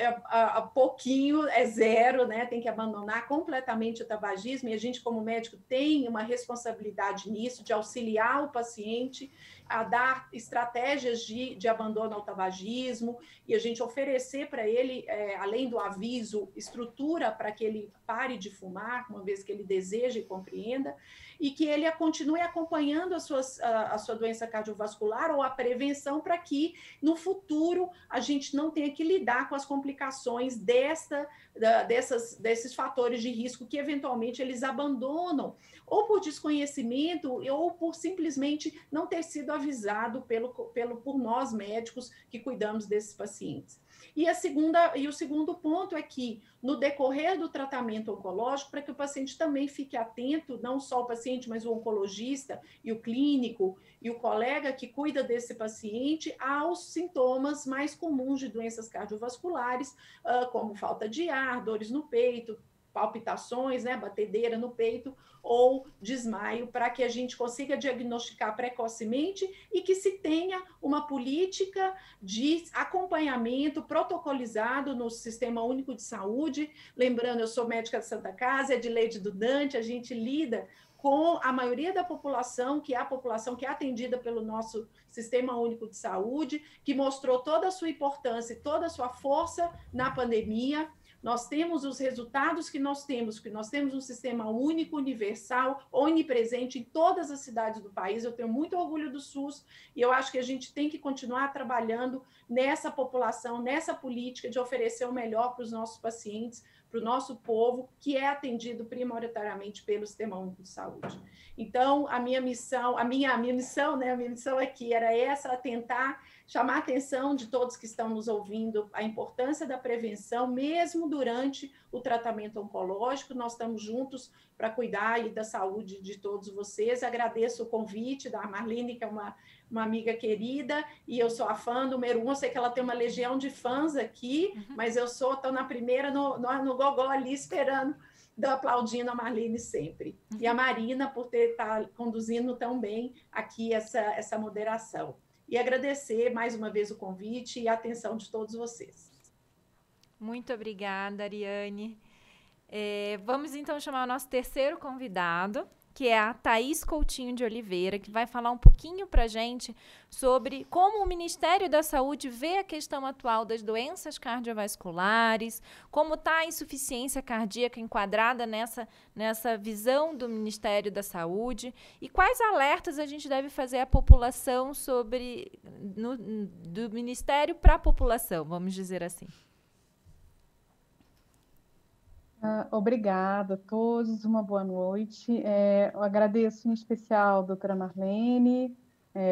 pouquinho, é zero, né? Tem que abandonar completamente o tabagismo, e a gente, como médico, tem uma responsabilidade nisso, de auxiliar o paciente a dar estratégias de abandono ao tabagismo, e a gente oferecer para ele, além do aviso, estrutura para que ele pare de fumar, uma vez que ele deseja e compreenda, e que ele continue acompanhando a sua doença cardiovascular ou a prevenção, para que no futuro a gente não tenha que lidar com as complicações desses fatores de risco que eventualmente eles abandonam, ou por desconhecimento, ou por simplesmente não ter sido avisado por nós médicos que cuidamos desses pacientes. E o segundo ponto é que, no decorrer do tratamento oncológico, para que o paciente também fique atento, não só o paciente, mas o oncologista e o clínico e o colega que cuida desse paciente, aos sintomas mais comuns de doenças cardiovasculares, como falta de ar, dores no peito, palpitações, né, batedeira no peito ou desmaio, para que a gente consiga diagnosticar precocemente e que se tenha uma política de acompanhamento protocolizado no Sistema Único de Saúde. Lembrando, eu sou médica de Santa Casa, Edileide do Dante, a gente lida com a maioria da população, que é a população que é atendida pelo nosso Sistema Único de Saúde, que mostrou toda a sua importância e toda a sua força na pandemia. Nós temos os resultados que nós temos um sistema único, universal, onipresente em todas as cidades do país. Eu tenho muito orgulho do SUS e eu acho que a gente tem que continuar trabalhando nessa população, nessa política de oferecer o melhor para os nossos pacientes, para o nosso povo, que é atendido prioritariamente pelo Sistema Único de Saúde. Então, a minha missão aqui era essa, tentar chamar a atenção de todos que estão nos ouvindo, a importância da prevenção, mesmo durante o tratamento oncológico. Nós estamos juntos para cuidar aí da saúde de todos vocês. Agradeço o convite da Marlene, que é uma amiga querida, e eu sou a fã número 1. Eu sei que ela tem uma legião de fãs aqui, mas eu estou na primeira, no gogó ali, esperando, aplaudindo a Marlene sempre. E a Marina por estar conduzindo tão bem aqui essa moderação. E agradecer mais uma vez o convite e a atenção de todos vocês. Muito obrigada, Ariane. Vamos então chamar o nosso terceiro convidado, que é a Thaís Coutinho de Oliveira, que vai falar um pouquinho para a gente sobre como o Ministério da Saúde vê a questão atual das doenças cardiovasculares, como está a insuficiência cardíaca enquadrada nessa visão do Ministério da Saúde e quais alertas a gente deve fazer à população do Ministério para a população, vamos dizer assim. Obrigada a todos, uma boa noite. Eu agradeço em especial a doutora Marlene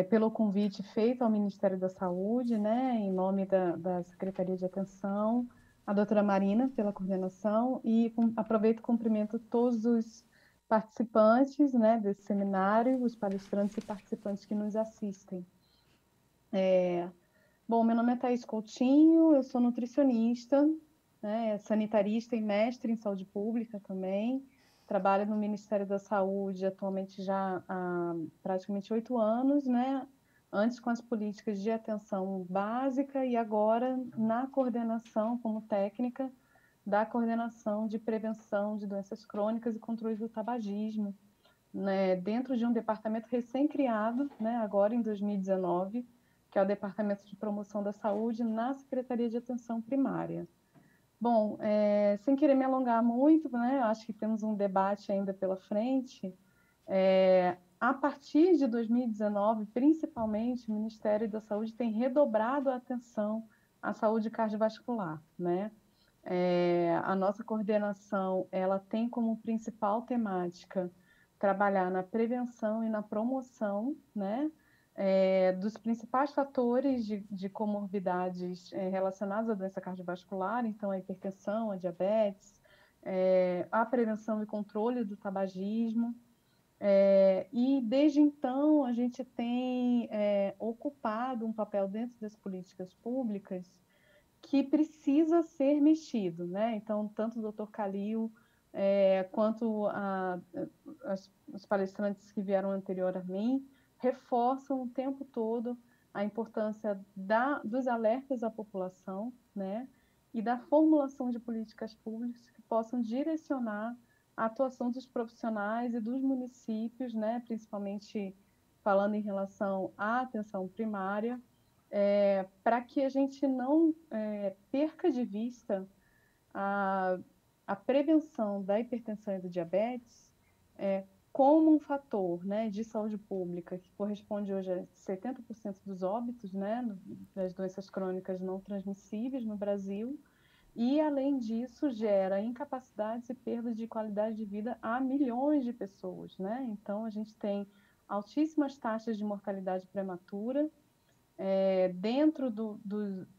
pelo convite feito ao Ministério da Saúde, né, em nome da Secretaria de Atenção, a doutora Marina pela coordenação e aproveito e cumprimento todos os participantes, né, desse seminário, os palestrantes e participantes que nos assistem. Bom, meu nome é Thaís Coutinho, eu sou nutricionista, sanitarista e mestre em saúde pública também. Trabalho no Ministério da Saúde atualmente já há praticamente 8 anos, né? Antes com as políticas de atenção básica e agora na coordenação como técnica da coordenação de prevenção de doenças crônicas e controle do tabagismo, né? Dentro de um departamento recém-criado, né? Agora em 2019, que é o Departamento de Promoção da Saúde na Secretaria de Atenção Primária. Bom, sem querer me alongar muito, né, acho que temos um debate ainda pela frente. A partir de 2019, principalmente, o Ministério da Saúde tem redobrado a atenção à saúde cardiovascular, né? A nossa coordenação, ela tem como principal temática trabalhar na prevenção e na promoção, né, dos principais fatores de comorbidades relacionados à doença cardiovascular, então a hipertensão, a diabetes, a prevenção e controle do tabagismo. E desde então a gente tem ocupado um papel dentro das políticas públicas que precisa ser mexido, né? Então, tanto o Dr. Calil quanto os palestrantes que vieram anterior a mim reforçam o tempo todo a importância dos alertas à população, né, e da formulação de políticas públicas que possam direcionar a atuação dos profissionais e dos municípios, né, principalmente falando em relação à atenção primária, para que a gente não perca de vista a prevenção da hipertensão e do diabetes como um fator, né, de saúde pública que corresponde hoje a 70% dos óbitos, né, das doenças crônicas não transmissíveis no Brasil, e, além disso, gera incapacidades e perdas de qualidade de vida a milhões de pessoas, né? Então, a gente tem altíssimas taxas de mortalidade prematura dentro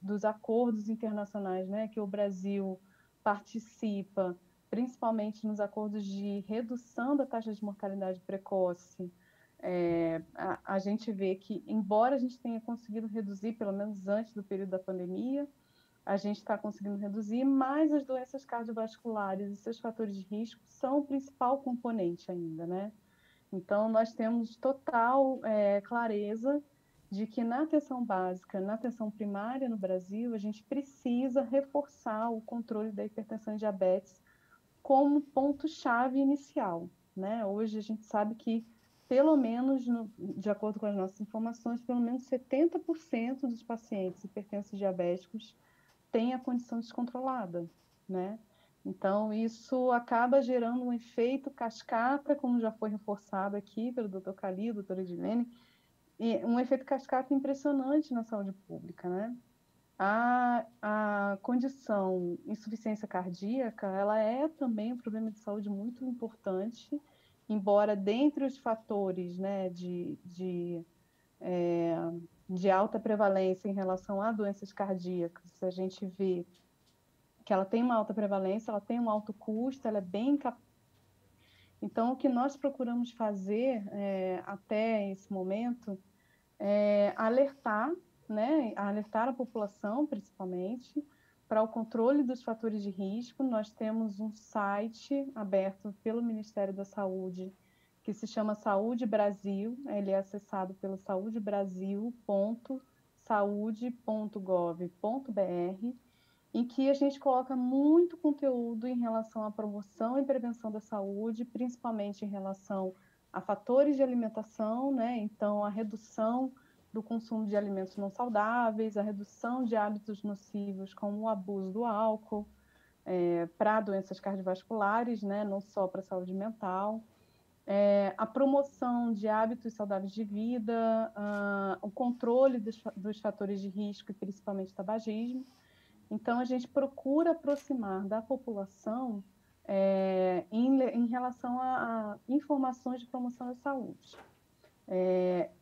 dos acordos internacionais, né, que o Brasil participa, principalmente nos acordos de redução da taxa de mortalidade precoce. A gente vê que, embora a gente tenha conseguido reduzir, pelo menos antes do período da pandemia, a gente está conseguindo reduzir, mas as doenças cardiovasculares e seus fatores de risco são o principal componente ainda, né? Então, nós temos total clareza de que na atenção básica, na atenção primária no Brasil, a gente precisa reforçar o controle da hipertensão e diabetes como ponto-chave inicial, né? Hoje a gente sabe que, pelo menos, de acordo com as nossas informações, pelo menos 70% dos pacientes hipertensos e diabéticos têm a condição descontrolada, né? Então, isso acaba gerando um efeito cascata, como já foi reforçado aqui pelo Dr. Calil, doutora Edilene, e um efeito cascata impressionante na saúde pública, né? A condição insuficiência cardíaca, ela é também um problema de saúde muito importante, embora dentre os fatores, né, de alta prevalência em relação a doenças cardíacas, a gente vê que ela tem uma alta prevalência, ela tem um alto custo, ela é bem... Então, o que nós procuramos fazer até esse momento é alertar, né, alertar a população, principalmente, para o controle dos fatores de risco. Nós temos um site aberto pelo Ministério da Saúde, que se chama Saúde Brasil. Ele é acessado pelo saudebrasil.saude.gov.br, em que a gente coloca muito conteúdo em relação à promoção e prevenção da saúde, principalmente em relação a fatores de alimentação, né? Então, a redução do consumo de alimentos não saudáveis, a redução de hábitos nocivos, como o abuso do álcool, para doenças cardiovasculares, né? Não só para a saúde mental. A promoção de hábitos saudáveis de vida, o controle dos fatores de risco, e principalmente tabagismo. Então, a gente procura aproximar da população em relação a informações de promoção da saúde.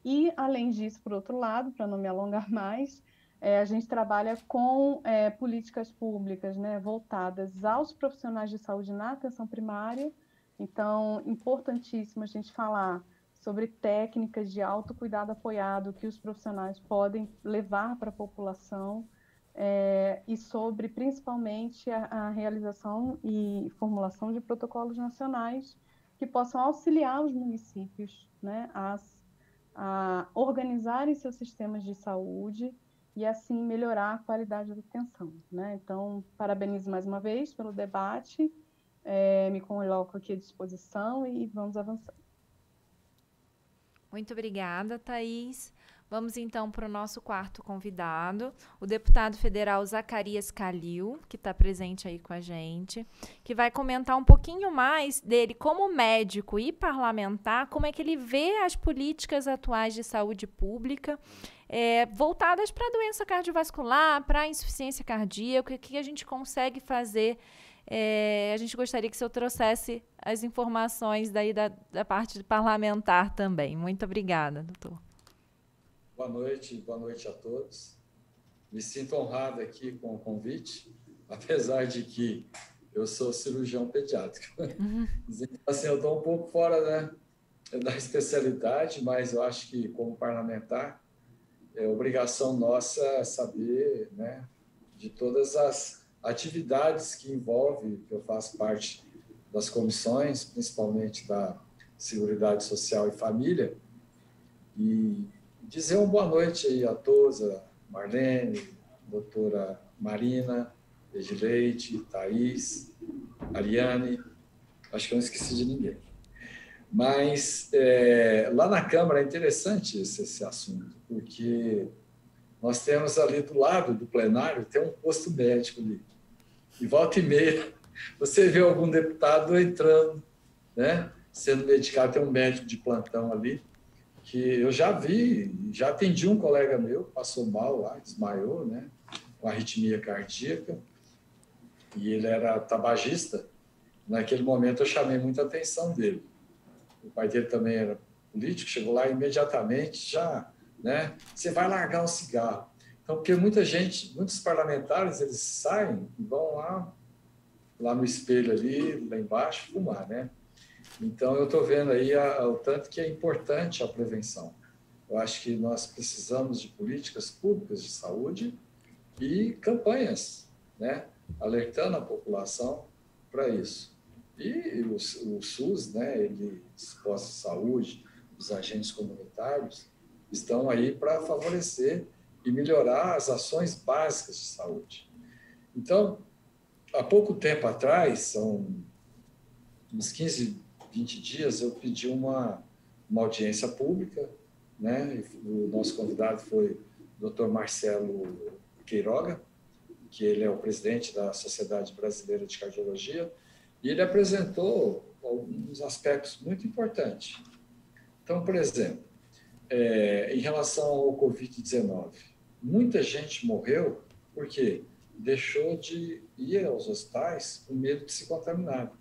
E, além disso, por outro lado, para não me alongar mais, a gente trabalha com políticas públicas, né, voltadas aos profissionais de saúde na atenção primária. Então, importantíssimo a gente falar sobre técnicas de autocuidado apoiado que os profissionais podem levar para a população, e sobre, principalmente, a realização e formulação de protocolos nacionais que possam auxiliar os municípios, né, a organizarem seus sistemas de saúde e, assim, melhorar a qualidade da atenção, né? Então, parabenizo mais uma vez pelo debate, me coloco aqui à disposição e vamos avançar. Muito obrigada, Thaís. Vamos então para o nosso quarto convidado, o deputado federal Zacarias Calil, que está presente aí com a gente, que vai comentar um pouquinho mais dele como médico e parlamentar, como é que ele vê as políticas atuais de saúde pública voltadas para a doença cardiovascular, para a insuficiência cardíaca, o que a gente consegue fazer. A gente gostaria que o senhor trouxesse as informações daí da parte parlamentar também. Muito obrigada, doutor. Boa noite a todos. Me sinto honrado aqui com o convite, apesar de que eu sou cirurgião pediátrico. Assim, eu estou um pouco fora, né, da especialidade, mas eu acho que, como parlamentar, é obrigação nossa saber, né, de todas as atividades que envolvem, que eu faço parte das comissões, principalmente da Seguridade Social e Família, e dizer uma boa noite aí a todos, a Marlene, a doutora Marina, Edileide, Thaís, Ariane, acho que eu não esqueci de ninguém. Mas lá na Câmara é interessante esse assunto, porque nós temos ali do lado do plenário, tem um posto médico ali. E volta e meia, você vê algum deputado entrando, né, sendo medicado, tem um médico de plantão ali, que eu já vi, já atendi um colega meu, passou mal lá, desmaiou, né, com arritmia cardíaca, e ele era tabagista. Naquele momento eu chamei muita atenção dele. O pai dele também era político, chegou lá imediatamente, já, né, você vai largar um cigarro. Então, porque muitos parlamentares, eles saem e vão lá no espelho ali, lá embaixo, fumar, né? Então, eu estou vendo aí o tanto que é importante a prevenção. Eu acho que nós precisamos de políticas públicas de saúde e campanhas, né, alertando a população para isso. E o SUS, né, os postos de saúde, os agentes comunitários, estão aí para favorecer e melhorar as ações básicas de saúde. Então, há pouco tempo atrás, são uns 15, 20 dias, eu pedi uma audiência pública, né? O nosso convidado foi o Dr. Marcelo Queiroga, que ele é o presidente da Sociedade Brasileira de Cardiologia, e ele apresentou alguns aspectos muito importantes. Então, por exemplo, em relação ao Covid-19, muita gente morreu porque deixou de ir aos hospitais com medo de se contaminar.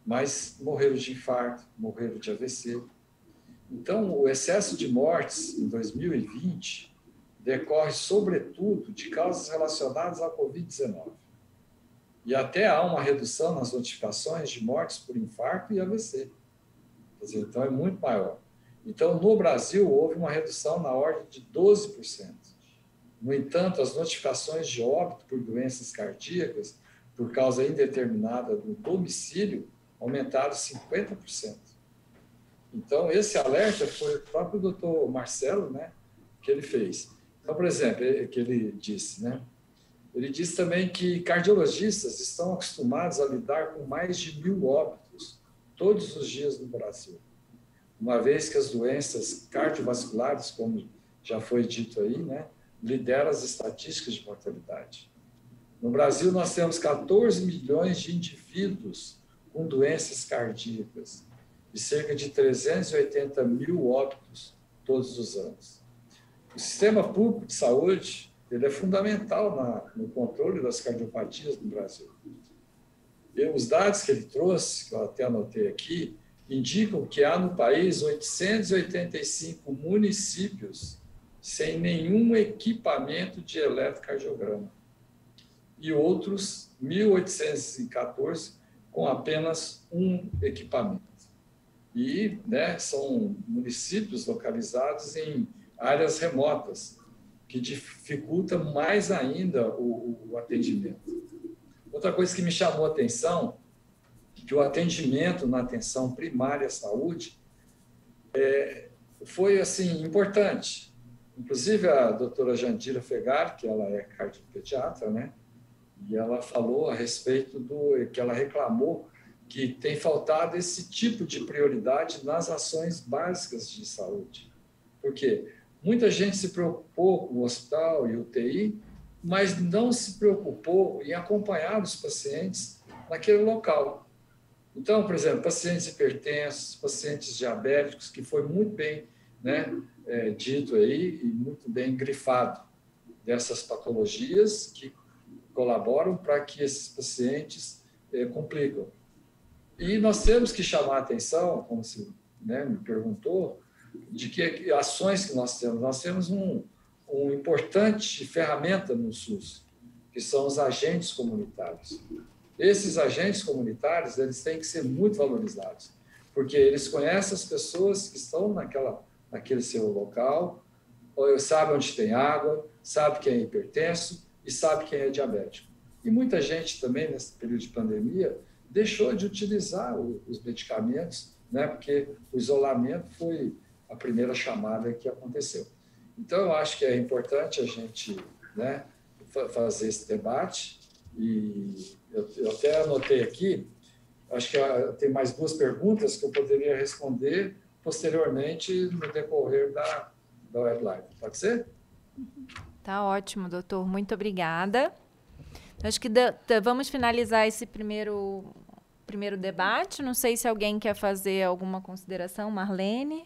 Mas morreram de infarto, morreram de AVC. Então, o excesso de mortes em 2020 decorre, sobretudo, de causas relacionadas à Covid-19. E até há uma redução nas notificações de mortes por infarto e AVC. Quer dizer, então, é muito maior. Então, no Brasil, houve uma redução na ordem de 12%. No entanto, as notificações de óbito por doenças cardíacas, por causa indeterminada do domicílio, aumentaram 50%. Então, esse alerta foi o próprio doutor Marcelo, né, que ele fez. Então, por exemplo, que ele disse, né? Ele disse também que cardiologistas estão acostumados a lidar com mais de 1.000 óbitos todos os dias no Brasil. uma vez que as doenças cardiovasculares, como já foi dito aí, né, lideram as estatísticas de mortalidade. No Brasil, nós temos 14 milhões de indivíduos com doenças cardíacas e cerca de 380 mil óbitos todos os anos. O sistema público de saúde ele é fundamental no controle das cardiopatias no Brasil. E os dados que ele trouxe, que eu até anotei aqui, indicam que há no país 885 municípios sem nenhum equipamento de eletrocardiograma e outros 1.814 com apenas um equipamento. E né, são municípios localizados em áreas remotas, que dificulta mais ainda o atendimento. Outra coisa que me chamou a atenção, que o atendimento na atenção primária à saúde foi assim importante. Inclusive a doutora Jandira Fegali, que ela é cardiopediatra, né? E ela falou a respeito que ela reclamou que tem faltado esse tipo de prioridade nas ações básicas de saúde. Por quê? Muita gente se preocupou com o hospital e UTI, mas não se preocupou em acompanhar os pacientes naquele local. Então, por exemplo, pacientes hipertensos, pacientes diabéticos, que foi muito bem dito aí e muito bem grifado, dessas patologias que colaboram para que esses pacientes complicam. E nós temos que chamar a atenção, como você me perguntou, de que ações que nós temos. Nós temos uma importante ferramenta no SUS, que são os agentes comunitários. Esses agentes comunitários eles têm que ser muito valorizados, porque eles conhecem as pessoas que estão naquele seu local, sabem onde tem água, sabem quem é hipertenso e sabem quem é diabético. E muita gente também, nesse período de pandemia, deixou de utilizar os medicamentos, né, porque o isolamento foi a primeira chamada que aconteceu. Então, eu acho que é importante a gente fazer esse debate, e eu até anotei aqui, acho que tem mais duas perguntas que eu poderia responder posteriormente no decorrer da webline. Pode ser? Tá ótimo, doutor. Muito obrigada. Acho que vamos finalizar esse primeiro debate. Não sei se alguém quer fazer alguma consideração. Marlene?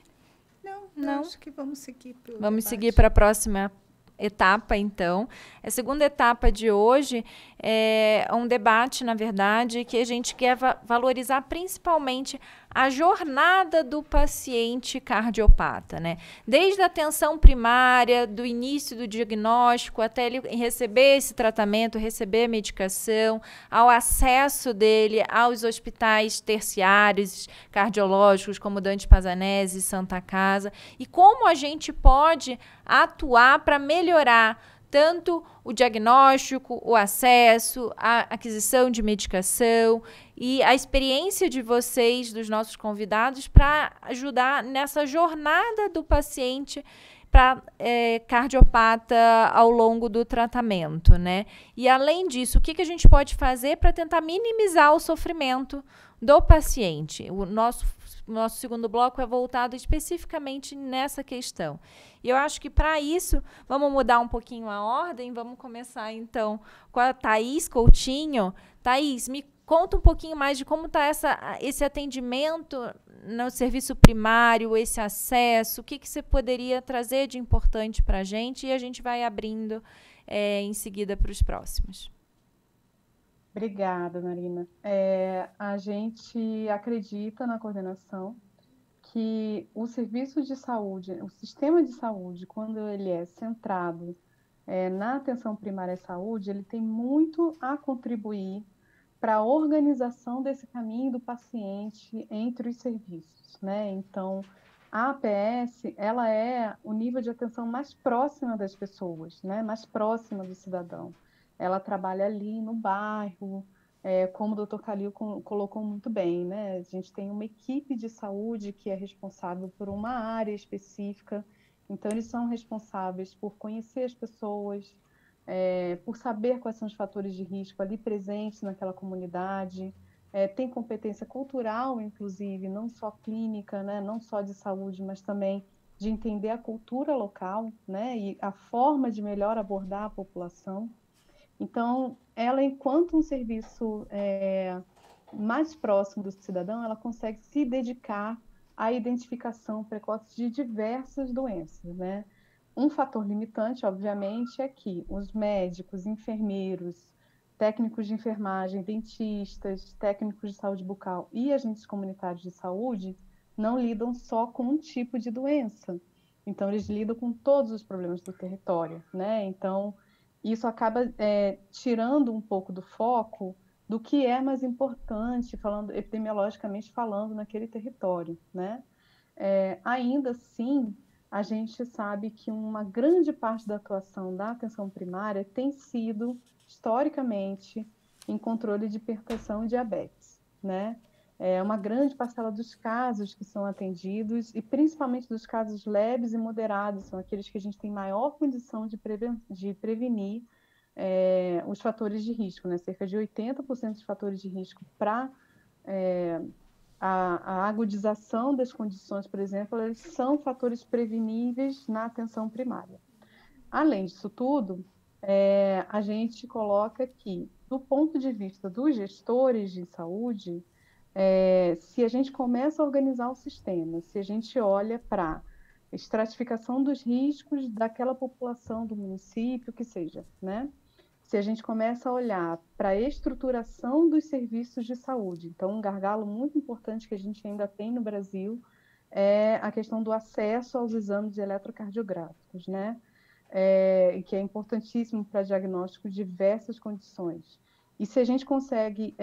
Não. Acho que vamos seguir para o debate. Vamos seguir para a próxima etapa, então. A segunda etapa de hoje é um debate, na verdade, que a gente quer valorizar principalmente a jornada do paciente cardiopata, né? Desde a atenção primária, do início do diagnóstico, até ele receber esse tratamento, receber a medicação, ao acesso dele aos hospitais terciários cardiológicos, como Dante Pazanese e Santa Casa, e como a gente pode atuar para melhorar tanto o diagnóstico, o acesso, a aquisição de medicação e a experiência de vocês, dos nossos convidados, para ajudar nessa jornada do paciente para cardiopata ao longo do tratamento, né? E além disso, o que a gente pode fazer para tentar minimizar o sofrimento do paciente? O nosso segundo bloco é voltado especificamente nessa questão. E eu acho que para isso, vamos mudar um pouquinho a ordem, vamos começar então com a Thaís Coutinho. Thaís, me conta um pouquinho mais de como está esse atendimento no serviço primário, esse acesso, o que você poderia trazer de importante para a gente, e a gente vai abrindo em seguida para os próximos. Obrigada, Marina. A gente acredita na coordenação que o serviço de saúde, o sistema de saúde, quando ele é centrado na atenção primária à saúde, ele tem muito a contribuir para a organização desse caminho do paciente entre os serviços, né? Então, a APS, ela é o nível de atenção mais próxima das pessoas, né? Mais próxima do cidadão. Ela trabalha ali no bairro, como o doutor Calil colocou muito bem, né? A gente tem uma equipe de saúde que é responsável por uma área específica, então eles são responsáveis por conhecer as pessoas, por saber quais são os fatores de risco ali presentes naquela comunidade, tem competência cultural, inclusive, não só clínica, né, não só de saúde, mas também de entender a cultura local, né, e a forma de melhor abordar a população. Então, ela, enquanto um serviço mais próximo do cidadão, ela consegue se dedicar à identificação precoce de diversas doenças, né? Um fator limitante, obviamente, é que os médicos, enfermeiros, técnicos de enfermagem, dentistas, técnicos de saúde bucal e agentes comunitários de saúde não lidam só com um tipo de doença. Então, eles lidam com todos os problemas do território, né? Então, isso acaba tirando um pouco do foco do que é mais importante, falando epidemiologicamente falando, naquele território, né? Ainda assim, a gente sabe que uma grande parte da atuação da atenção primária tem sido, historicamente, em controle de hipertensão e diabetes, né? Uma grande parcela dos casos que são atendidos, e principalmente dos casos leves e moderados, são aqueles que a gente tem maior condição de prevenir os fatores de risco, né? Cerca de 80% dos fatores de risco para a agudização das condições, por exemplo, eles são fatores preveníveis na atenção primária. Além disso tudo, a gente coloca que, do ponto de vista dos gestores de saúde, se a gente começa a organizar o sistema, se a gente olha para estratificação dos riscos daquela população do município, que seja, né? Se a gente começa a olhar para a estruturação dos serviços de saúde, então um gargalo muito importante que a gente ainda tem no Brasil é a questão do acesso aos exames eletrocardiográficos, né? Que é importantíssimo para diagnóstico de diversas condições. E se a gente consegue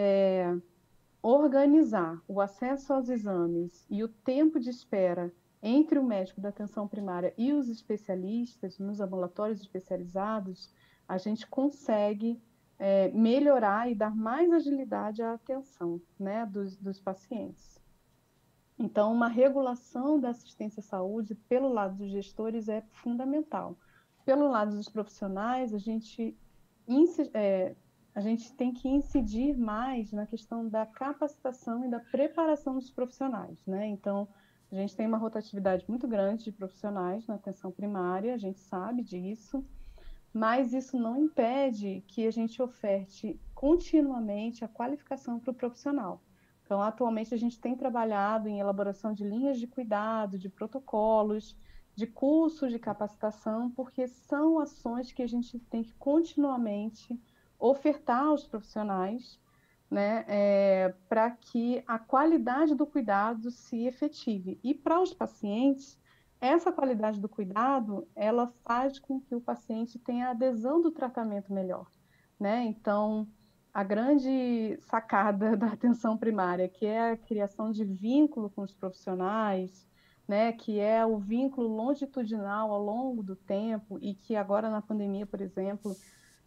organizar o acesso aos exames e o tempo de espera entre o médico da atenção primária e os especialistas, nos ambulatórios especializados, a gente consegue melhorar e dar mais agilidade à atenção, né, dos pacientes. Então, uma regulação da assistência à saúde pelo lado dos gestores é fundamental. Pelo lado dos profissionais, a gente tem que incidir mais na questão da capacitação e da preparação dos profissionais, né? Então, a gente tem uma rotatividade muito grande de profissionais na atenção primária, a gente sabe disso, mas isso não impede que a gente oferte continuamente a qualificação para o profissional. Então, atualmente, a gente tem trabalhado em elaboração de linhas de cuidado, de protocolos, de cursos de capacitação, porque são ações que a gente tem que continuamente ofertar aos profissionais, né, para que a qualidade do cuidado se efetive. E para os pacientes, essa qualidade do cuidado, ela faz com que o paciente tenha adesão do tratamento melhor, né? Então, a grande sacada da atenção primária, que é a criação de vínculo com os profissionais, né, que é o vínculo longitudinal ao longo do tempo, e que agora na pandemia, por exemplo,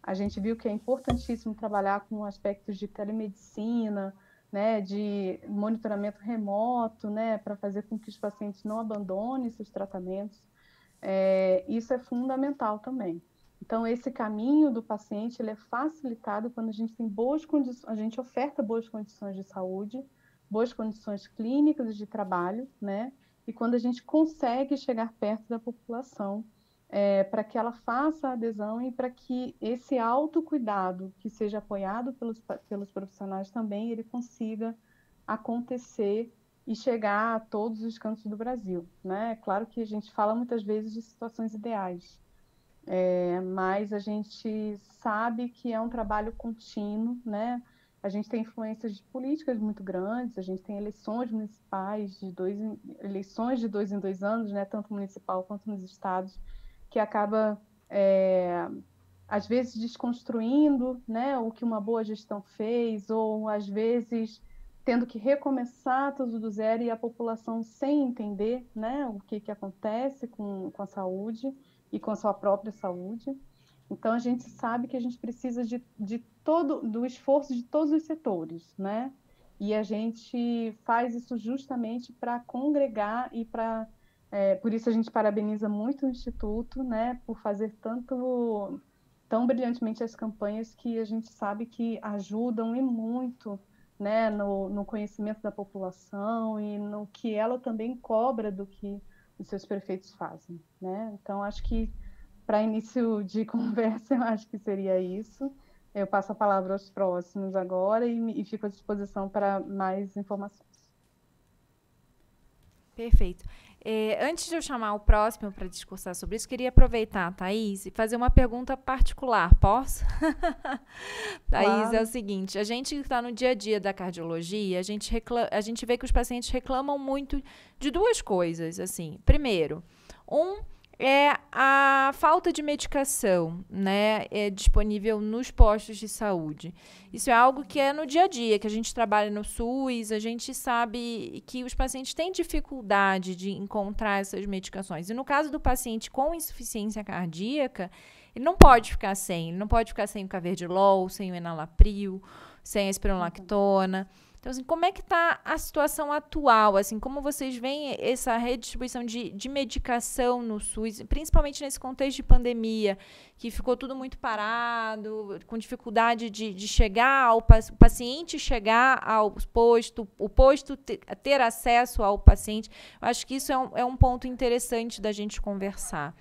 a gente viu que é importantíssimo trabalhar com aspectos de telemedicina, né, de monitoramento remoto, né, para fazer com que os pacientes não abandonem seus tratamentos. Isso é fundamental também. Então, esse caminho do paciente ele é facilitado quando a gente tem boas condições, a gente oferta boas condições de saúde, boas condições clínicas de trabalho, né, e quando a gente consegue chegar perto da população, para que ela faça a adesão e para que esse autocuidado que seja apoiado pelos profissionais também, ele consiga acontecer e chegar a todos os cantos do Brasil, né? Claro que a gente fala muitas vezes de situações ideais, mas a gente sabe que é um trabalho contínuo, né? A gente tem influências de políticas muito grandes, a gente tem eleições municipais eleições de 2 em 2 anos, né? Tanto municipal quanto nos estados, que acaba, às vezes, desconstruindo, né, o que uma boa gestão fez, ou, às vezes, tendo que recomeçar tudo do zero e a população sem entender, né, o que acontece com a saúde e com a sua própria saúde. Então, a gente sabe que a gente precisa do esforço de todos os setores, né? E a gente faz isso justamente para congregar e para... por isso a gente parabeniza muito o Instituto, né, por fazer tão brilhantemente as campanhas que a gente sabe que ajudam e muito né, no conhecimento da população e no que ela também cobra do que os seus prefeitos fazem, né? Então, acho que, para início de conversa, eu acho que seria isso. Eu passo a palavra aos próximos agora e fico à disposição para mais informações. Perfeito. Antes de eu chamar o próximo para discursar sobre isso, queria aproveitar, Thaís, e fazer uma pergunta particular. Posso? Thaís, Claro. é o seguinte, a gente que está no dia a dia da cardiologia, a gente vê que os pacientes reclamam muito de duas coisas, assim. Primeiro, é a falta de medicação, né, disponível nos postos de saúde. Isso é algo que é no dia a dia, que a gente trabalha no SUS, a gente sabe que os pacientes têm dificuldade de encontrar essas medicações. E no caso do paciente com insuficiência cardíaca, ele não pode ficar sem o Carvedilol, sem o Enalapril, sem a espironolactona. Então, assim, como é que está a situação atual? Assim, como vocês veem essa redistribuição de medicação no SUS, principalmente nesse contexto de pandemia, que ficou tudo muito parado, com dificuldade de chegar o paciente chegar ao posto, o posto ter acesso ao paciente. Eu acho que isso é um ponto interessante da gente conversar.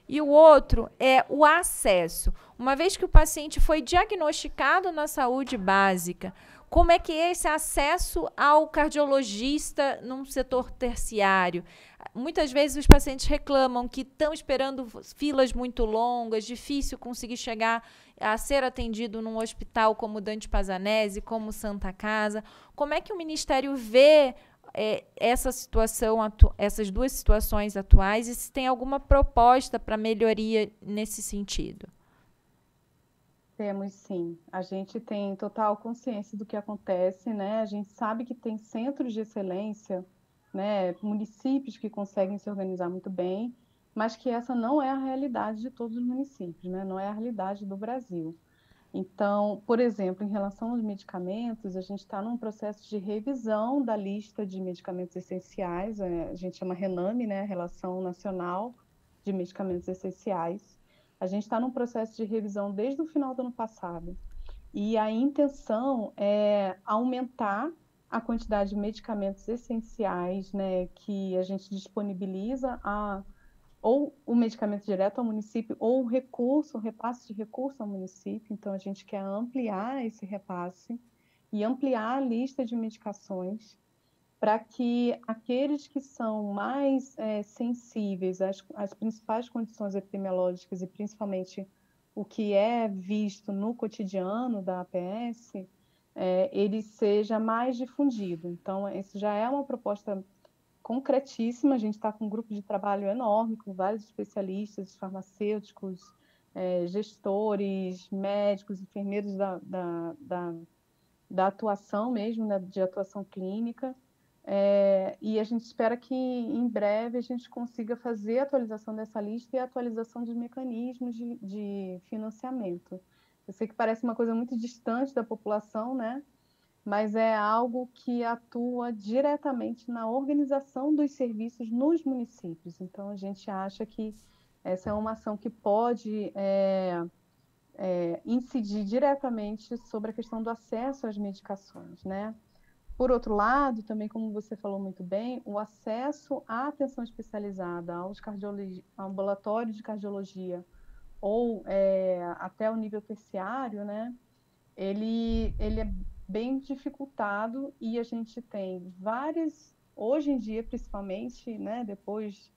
E o outro é o acesso. Uma vez que o paciente foi diagnosticado na saúde básica, como é que é esse acesso ao cardiologista num setor terciário? Muitas vezes os pacientes reclamam que estão esperando filas muito longas, difícil conseguir chegar a ser atendido num hospital como Dante Pazanese, como Santa Casa. Como é que o Ministério vê essa situação, essas duas situações atuais, e se tem alguma proposta para melhoria nesse sentido? Temos sim. A gente tem total consciência do que acontece, né? A gente sabe que tem centros de excelência, né? Municípios que conseguem se organizar muito bem, mas que essa não é a realidade de todos os municípios, né? Não é a realidade do Brasil. Então, por exemplo, em relação aos medicamentos, a gente está num processo de revisão da lista de medicamentos essenciais, a gente chama RENAME, né? Relação Nacional de Medicamentos Essenciais. A gente está num processo de revisão desde o final do ano passado. E a intenção é aumentar a quantidade de medicamentos essenciais, né, que a gente disponibiliza ou o medicamento direto ao município, ou o repasse de recurso ao município. Então, a gente quer ampliar esse repasse e ampliar a lista de medicações para que aqueles que são mais sensíveis às principais condições epidemiológicas e principalmente o que é visto no cotidiano da APS, ele seja mais difundido. Então, isso já é uma proposta concretíssima. A gente está com um grupo de trabalho enorme, com vários especialistas, farmacêuticos, gestores, médicos, enfermeiros da atuação mesmo, né, de atuação clínica. E a gente espera que em breve a gente consiga fazer a atualização dessa lista e a atualização dos mecanismos de financiamento. Eu sei que parece uma coisa muito distante da população, né? Mas é algo que atua diretamente na organização dos serviços nos municípios. Então, a gente acha que essa é uma ação que pode incidir diretamente sobre a questão do acesso às medicações, né? Por outro lado, também, como você falou muito bem, o acesso à atenção especializada, aos ambulatórios de cardiologia ou até o nível terciário, né? Ele é bem dificultado e a gente tem várias, hoje em dia principalmente, né, depois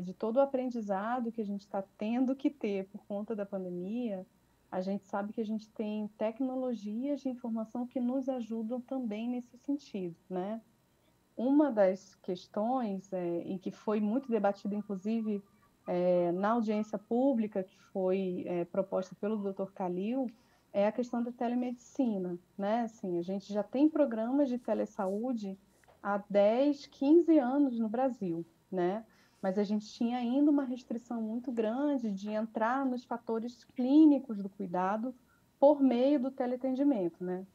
de todo o aprendizado que a gente está tendo que ter por conta da pandemia, a gente sabe que a gente tem tecnologias de informação que nos ajudam também nesse sentido, né? Uma das questões, e que foi muito debatida, inclusive, na audiência pública que foi proposta pelo Dr. Calil, é a questão da telemedicina, né? Assim, a gente já tem programas de telesaúde há 10, 15 anos no Brasil, né? Mas a gente tinha ainda uma restrição muito grande de entrar nos fatores clínicos do cuidado por meio do teleatendimento, né?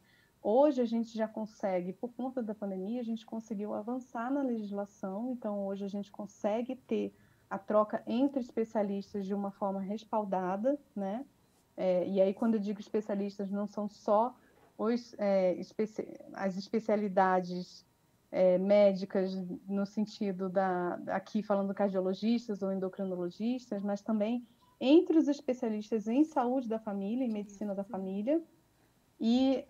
Hoje a gente já consegue, por conta da pandemia, a gente conseguiu avançar na legislação, então hoje a gente consegue ter a troca entre especialistas de uma forma respaldada, né? E aí, quando eu digo especialistas, não são só as especialidades médicas, no sentido aqui falando cardiologistas ou endocrinologistas, mas também entre os especialistas em saúde da família, em medicina da família, e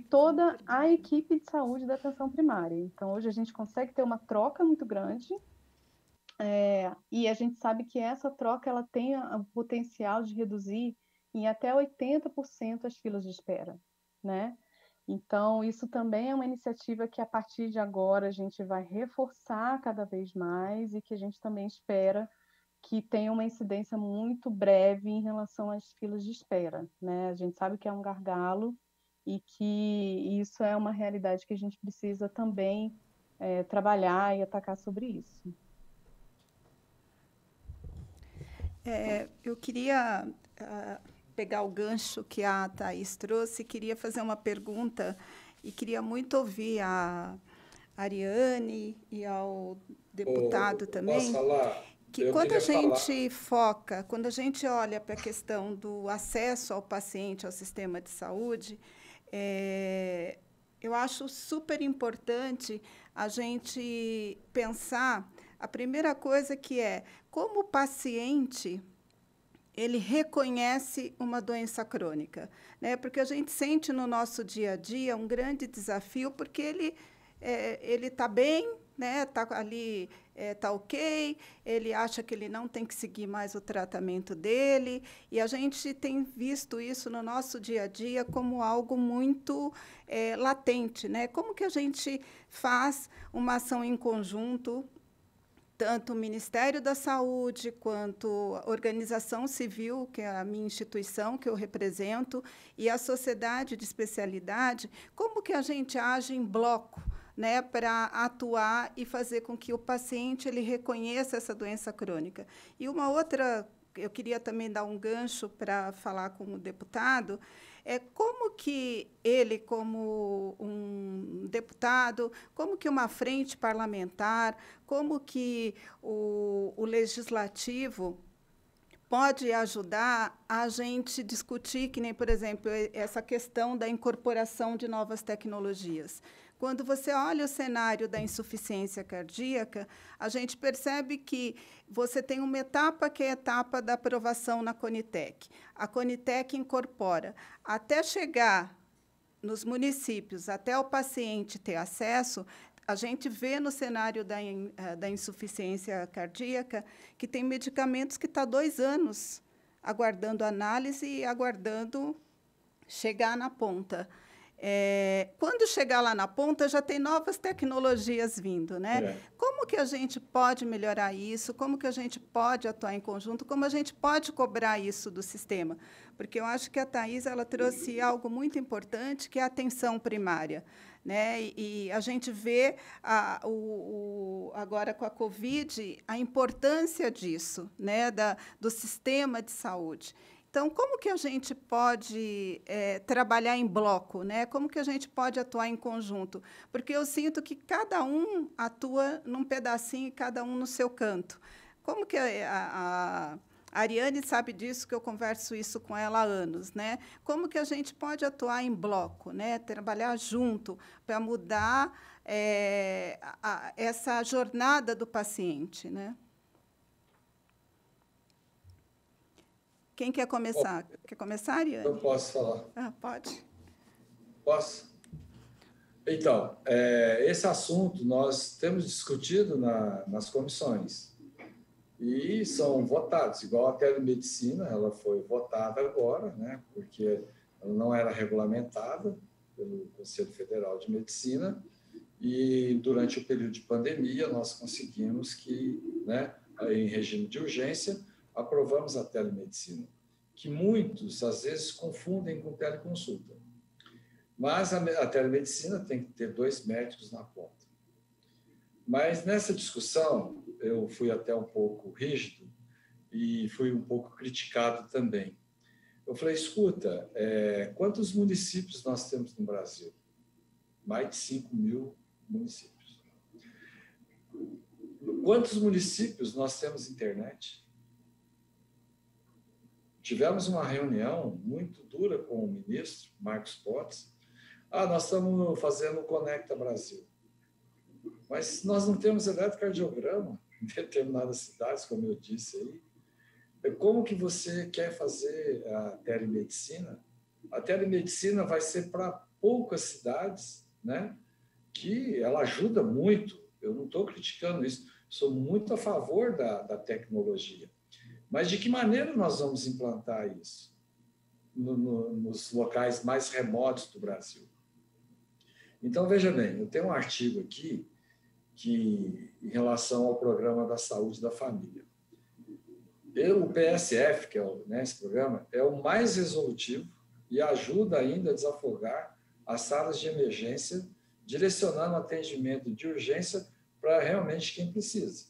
toda a equipe de saúde da atenção primária. Então, hoje a gente consegue ter uma troca muito grande, e a gente sabe que essa troca ela tem o potencial de reduzir em até 80% as filas de espera, né? Então, isso também é uma iniciativa que, a partir de agora, a gente vai reforçar cada vez mais e que a gente também espera que tenha uma incidência muito breve em relação às filas de espera, né? A gente sabe que é um gargalo e que isso é uma realidade que a gente precisa também trabalhar e atacar sobre isso. Eu queria pegar o gancho que a Thaís trouxe, queria fazer uma pergunta e queria muito ouvir a Ariane e ao deputado também. Posso falar? Que quando a gente foca, quando a gente olha para a questão do acesso ao paciente ao sistema de saúde, eu acho super importante a gente pensar a primeira coisa que é como o paciente ele reconhece uma doença crônica, né? Porque a gente sente no nosso dia a dia um grande desafio, porque ele está bem, né? Está ali, está ok, ele acha que ele não tem que seguir mais o tratamento dele, e a gente tem visto isso no nosso dia a dia como algo muito latente, né? Como que a gente faz uma ação em conjunto, tanto o Ministério da Saúde quanto a Organização Civil, que é a minha instituição que eu represento, e a Sociedade de Especialidade, como que a gente age em bloco, né, para atuar e fazer com que o paciente ele reconheça essa doença crônica. E uma outra, eu queria também dar um gancho para falar com o deputado, como que ele, como um deputado, como que uma frente parlamentar, como que o legislativo pode ajudar a gente discutir, que nem, por exemplo, essa questão da incorporação de novas tecnologias. Quando você olha o cenário da insuficiência cardíaca, a gente percebe que você tem uma etapa que é a etapa da aprovação na Conitec. A Conitec incorpora. Até chegar nos municípios, até o paciente ter acesso, a gente vê no cenário da insuficiência cardíaca que tem medicamentos que estão 2 anos aguardando análise e aguardando chegar na ponta. Quando chegar lá na ponta, já tem novas tecnologias vindo, né? Como que a gente pode melhorar isso? Como que a gente pode atuar em conjunto? Como a gente pode cobrar isso do sistema? Porque eu acho que a Thaís ela trouxe algo muito importante, que é a atenção primária, né? E a gente vê agora com a Covid a importância disso, né? Do sistema de saúde. Então, como que a gente pode trabalhar em bloco, né? Como que a gente pode atuar em conjunto? Porque eu sinto que cada um atua num pedacinho, cada um no seu canto. Como que a Ariane sabe disso, que eu converso isso com ela há anos, né? Como que a gente pode atuar em bloco, né? Trabalhar junto para mudar essa jornada do paciente, né? Quem quer começar? Quer começar, Ariane? Eu posso falar. Pode. Posso? Então, esse assunto nós temos discutido nas comissões e são votados, igual a telemedicina, ela foi votada agora, né, porque ela não era regulamentada pelo Conselho Federal de Medicina e durante o período de pandemia nós conseguimos que, né, em regime de urgência, aprovamos a telemedicina, que muitos, às vezes, confundem com teleconsulta. Mas a telemedicina tem que ter 2 médicos na ponta. Mas, nessa discussão, eu fui até um pouco rígido e fui um pouco criticado também. Eu falei, escuta, quantos municípios nós temos no Brasil? Mais de 5.000 municípios. Quantos municípios nós temos internet? tivemos uma reunião muito dura com o ministro, Marcos Pontes. Nós estamos fazendo o Conecta Brasil. Mas nós não temos eletrocardiograma em determinadas cidades, como eu disse aí. Como que você quer fazer a telemedicina? A telemedicina vai ser para poucas cidades, né? Que ela ajuda muito. Eu não estou criticando isso, sou muito a favor da tecnologia. Mas de que maneira nós vamos implantar isso nos locais mais remotos do Brasil? Então, veja bem, eu tenho um artigo aqui em relação ao Programa da Saúde da Família. O PSF, que é esse programa, é o mais resolutivo e ajuda ainda a desafogar as salas de emergência, direcionando atendimento de urgência para realmente quem precisa.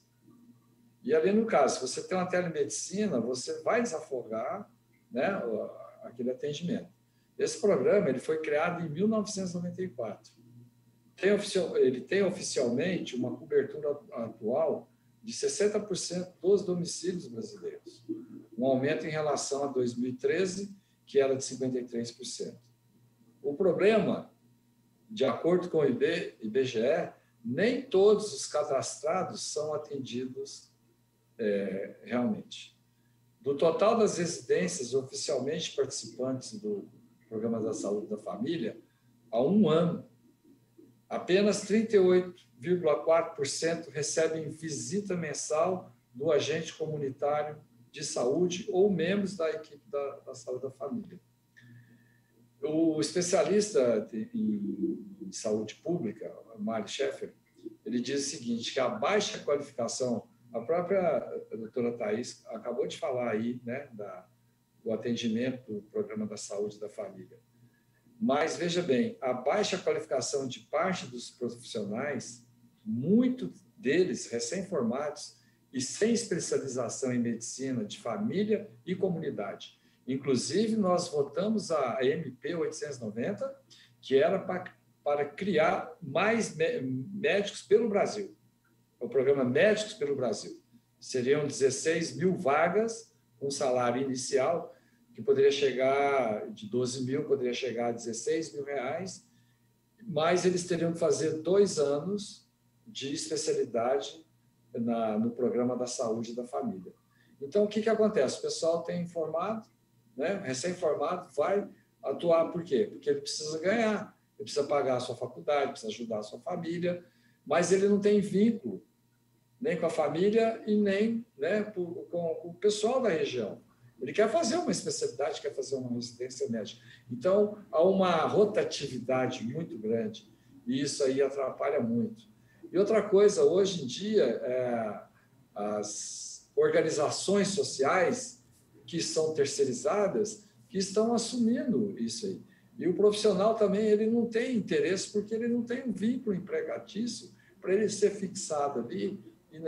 E ali, no caso, se você tem uma telemedicina, você vai desafogar, né, aquele atendimento. Esse programa ele foi criado em 1994. Ele tem oficialmente uma cobertura atual de 60% dos domicílios brasileiros, um aumento em relação a 2013, que era de 53%. O problema, de acordo com o IBGE, nem todos os cadastrados são atendidos realmente. Do total das residências oficialmente participantes do Programa da Saúde da Família, há um ano, apenas 38,4% recebem visita mensal do agente comunitário de saúde ou membros da equipe da saúde da família. O especialista em saúde pública, Mário Schaeffer, ele diz o seguinte, que a baixa qualificação, a própria doutora Thaís acabou de falar aí, né, do atendimento do Programa da Saúde da Família. Mas, veja bem, a baixa qualificação de parte dos profissionais, muitos deles recém-formados e sem especialização em medicina de família e comunidade. Inclusive, nós votamos a MP 890, que era para criar mais médicos pelo Brasil. O programa Médicos pelo Brasil. Seriam 16 mil vagas, com salário inicial, que poderia chegar de 12 mil, poderia chegar a 16 mil reais, mas eles teriam que fazer 2 anos de especialidade no Programa da Saúde da Família. Então, o que acontece? O pessoal tem formado, né, recém-formado, vai atuar por quê? Porque ele precisa ganhar, ele precisa pagar a sua faculdade, precisa ajudar a sua família, mas ele não tem vínculo nem com a família e nem, né, com o pessoal da região. Ele quer fazer uma especialidade, quer fazer uma residência médica. Então, há uma rotatividade muito grande e isso aí atrapalha muito. E outra coisa, hoje em dia, as organizações sociais que são terceirizadas, que estão assumindo isso aí. E o profissional também, ele não tem interesse, porque ele não tem um vínculo empregatício para ele ser fixado ali e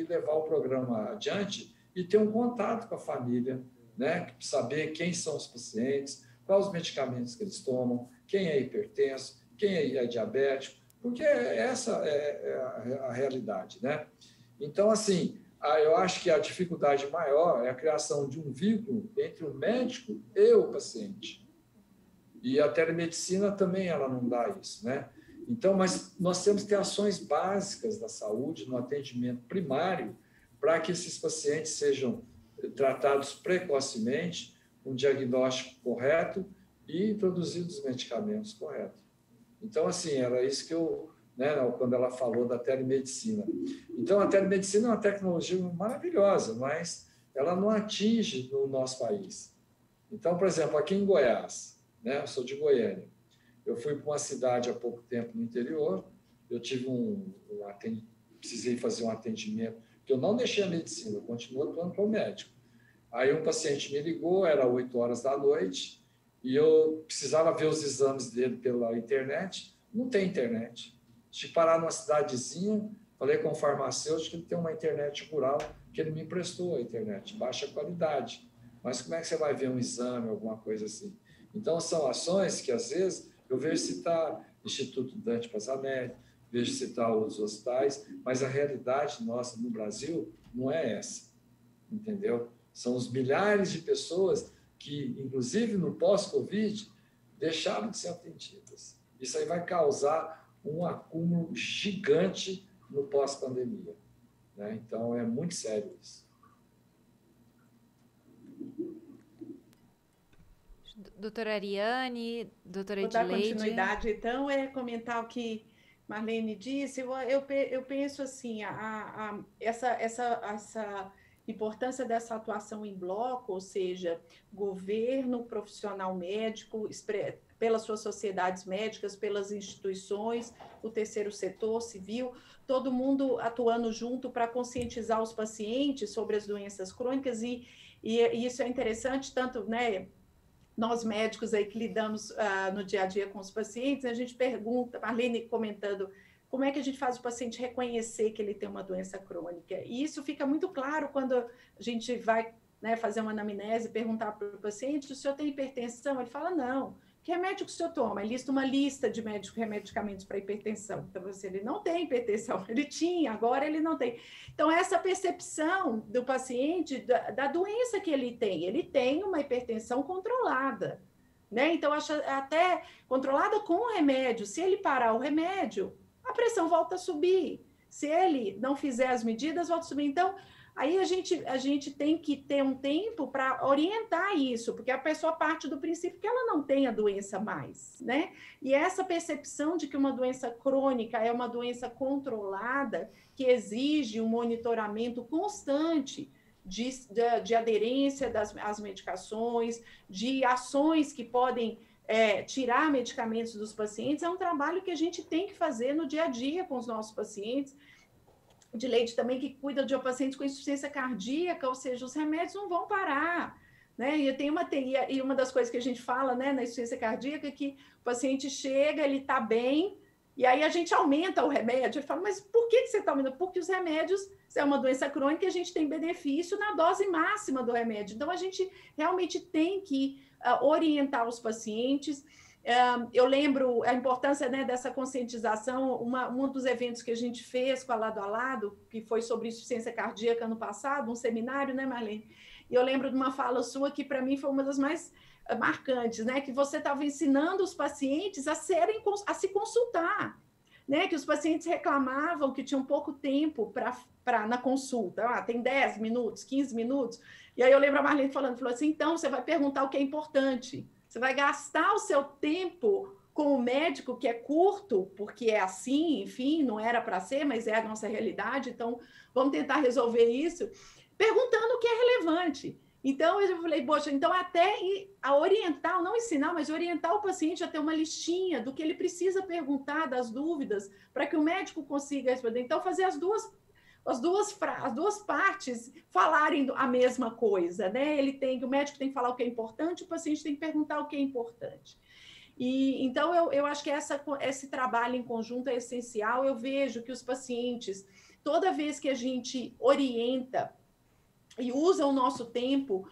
levar o programa adiante e ter um contato com a família, né? Saber quem são os pacientes, quais os medicamentos que eles tomam, quem é hipertenso, quem é diabético, porque essa é a realidade, né? Então, assim, eu acho que a dificuldade maior é a criação de um vínculo entre o médico e o paciente. E a telemedicina também ela não dá isso, né? Então, mas nós temos que ter ações básicas da saúde no atendimento primário para que esses pacientes sejam tratados precocemente, com diagnóstico correto e introduzidos os medicamentos corretos. Então, assim, era isso que eu, né, quando ela falou da telemedicina. Então, a telemedicina é uma tecnologia maravilhosa, mas ela não atinge no nosso país. Então, por exemplo, aqui em Goiás, né, eu sou de Goiânia, eu fui para uma cidade há pouco tempo no interior, eu tive precisei fazer um atendimento, que eu não deixei a medicina, eu continuo atuando como médico. Aí um paciente me ligou, era 8 horas da noite, e eu precisava ver os exames dele pela internet. Não tem internet. Tive que parar numa cidadezinha, falei com o farmacêutico que ele tem uma internet rural, que ele me emprestou a internet, baixa qualidade. Mas como é que você vai ver um exame, alguma coisa assim? Então, são ações que, às vezes, eu vejo citar Instituto Dante Passanelli, vejo citar os hospitais, mas a realidade nossa no Brasil não é essa, entendeu? São os milhares de pessoas que, inclusive no pós-Covid, deixaram de ser atendidas. Isso aí vai causar um acúmulo gigante no pós-pandemia, né? Então, é muito sério isso. Doutora Ariane, doutora Edileide. Vou dar continuidade, então, comentar o que Marlene disse. Eu penso assim, essa importância dessa atuação em bloco, ou seja, governo, profissional médico, pelas suas sociedades médicas, pelas instituições, o terceiro setor civil, todo mundo atuando junto para conscientizar os pacientes sobre as doenças crônicas, e isso é interessante, tanto, né, nós médicos aí que lidamos no dia a dia com os pacientes, a gente pergunta, Marlene comentando, como é que a gente faz o paciente reconhecer que ele tem uma doença crônica? E isso fica muito claro quando a gente vai, né, fazer uma anamnese, perguntar para o paciente, o senhor tem hipertensão? Ele fala, não. Que remédio que o senhor toma? Ele lista uma lista de medicamentos para hipertensão. Então, ele não tem hipertensão, ele tinha, agora ele não tem. Então, essa percepção do paciente, da doença que ele tem uma hipertensão controlada, né? Então, até controlada com o remédio. Se ele parar o remédio, a pressão volta a subir. Se ele não fizer as medidas, volta a subir. Então, aí a gente tem que ter um tempo para orientar isso, porque a pessoa parte do princípio que ela não tem a doença mais, né? E essa percepção de que uma doença crônica é uma doença controlada, que exige um monitoramento constante de aderência às medicações, de ações que podem tirar medicamentos dos pacientes, é um trabalho que a gente tem que fazer no dia a dia com os nossos pacientes. Edileide também, que cuida de pacientes com insuficiência cardíaca, ou seja, os remédios não vão parar, né? E uma das coisas que a gente fala, né, na insuficiência cardíaca é que o paciente chega, ele está bem, e aí a gente aumenta o remédio. Ele fala, mas por que você está aumentando? Porque os remédios, se é uma doença crônica, a gente tem benefício na dose máxima do remédio. Então, a gente realmente tem que orientar os pacientes. Eu lembro a importância, né, dessa conscientização. Um dos eventos que a gente fez com a Lado a Lado, que foi sobre insuficiência cardíaca ano passado, um seminário, né, Marlene? E eu lembro de uma fala sua que, para mim, foi uma das mais marcantes, né? Que você estava ensinando os pacientes a se consultar, né? Que os pacientes reclamavam que tinham pouco tempo na consulta. Tem 10 minutos, 15 minutos. E aí eu lembro a Marlene falou assim, então você vai perguntar o que é importante. Você vai gastar o seu tempo com o médico, que é curto, porque é assim, enfim, não era para ser, mas é a nossa realidade, então vamos tentar resolver isso, perguntando o que é relevante. Então, eu falei, poxa, então até a orientar, não ensinar, mas orientar o paciente a ter uma listinha do que ele precisa perguntar, das dúvidas, para que o médico consiga responder. Então, fazer as duas partes falarem a mesma coisa, né? O médico tem que falar o que é importante, o paciente tem que perguntar o que é importante. E então eu acho que esse trabalho em conjunto é essencial. Eu vejo que os pacientes, toda vez que a gente orienta e usa o nosso tempo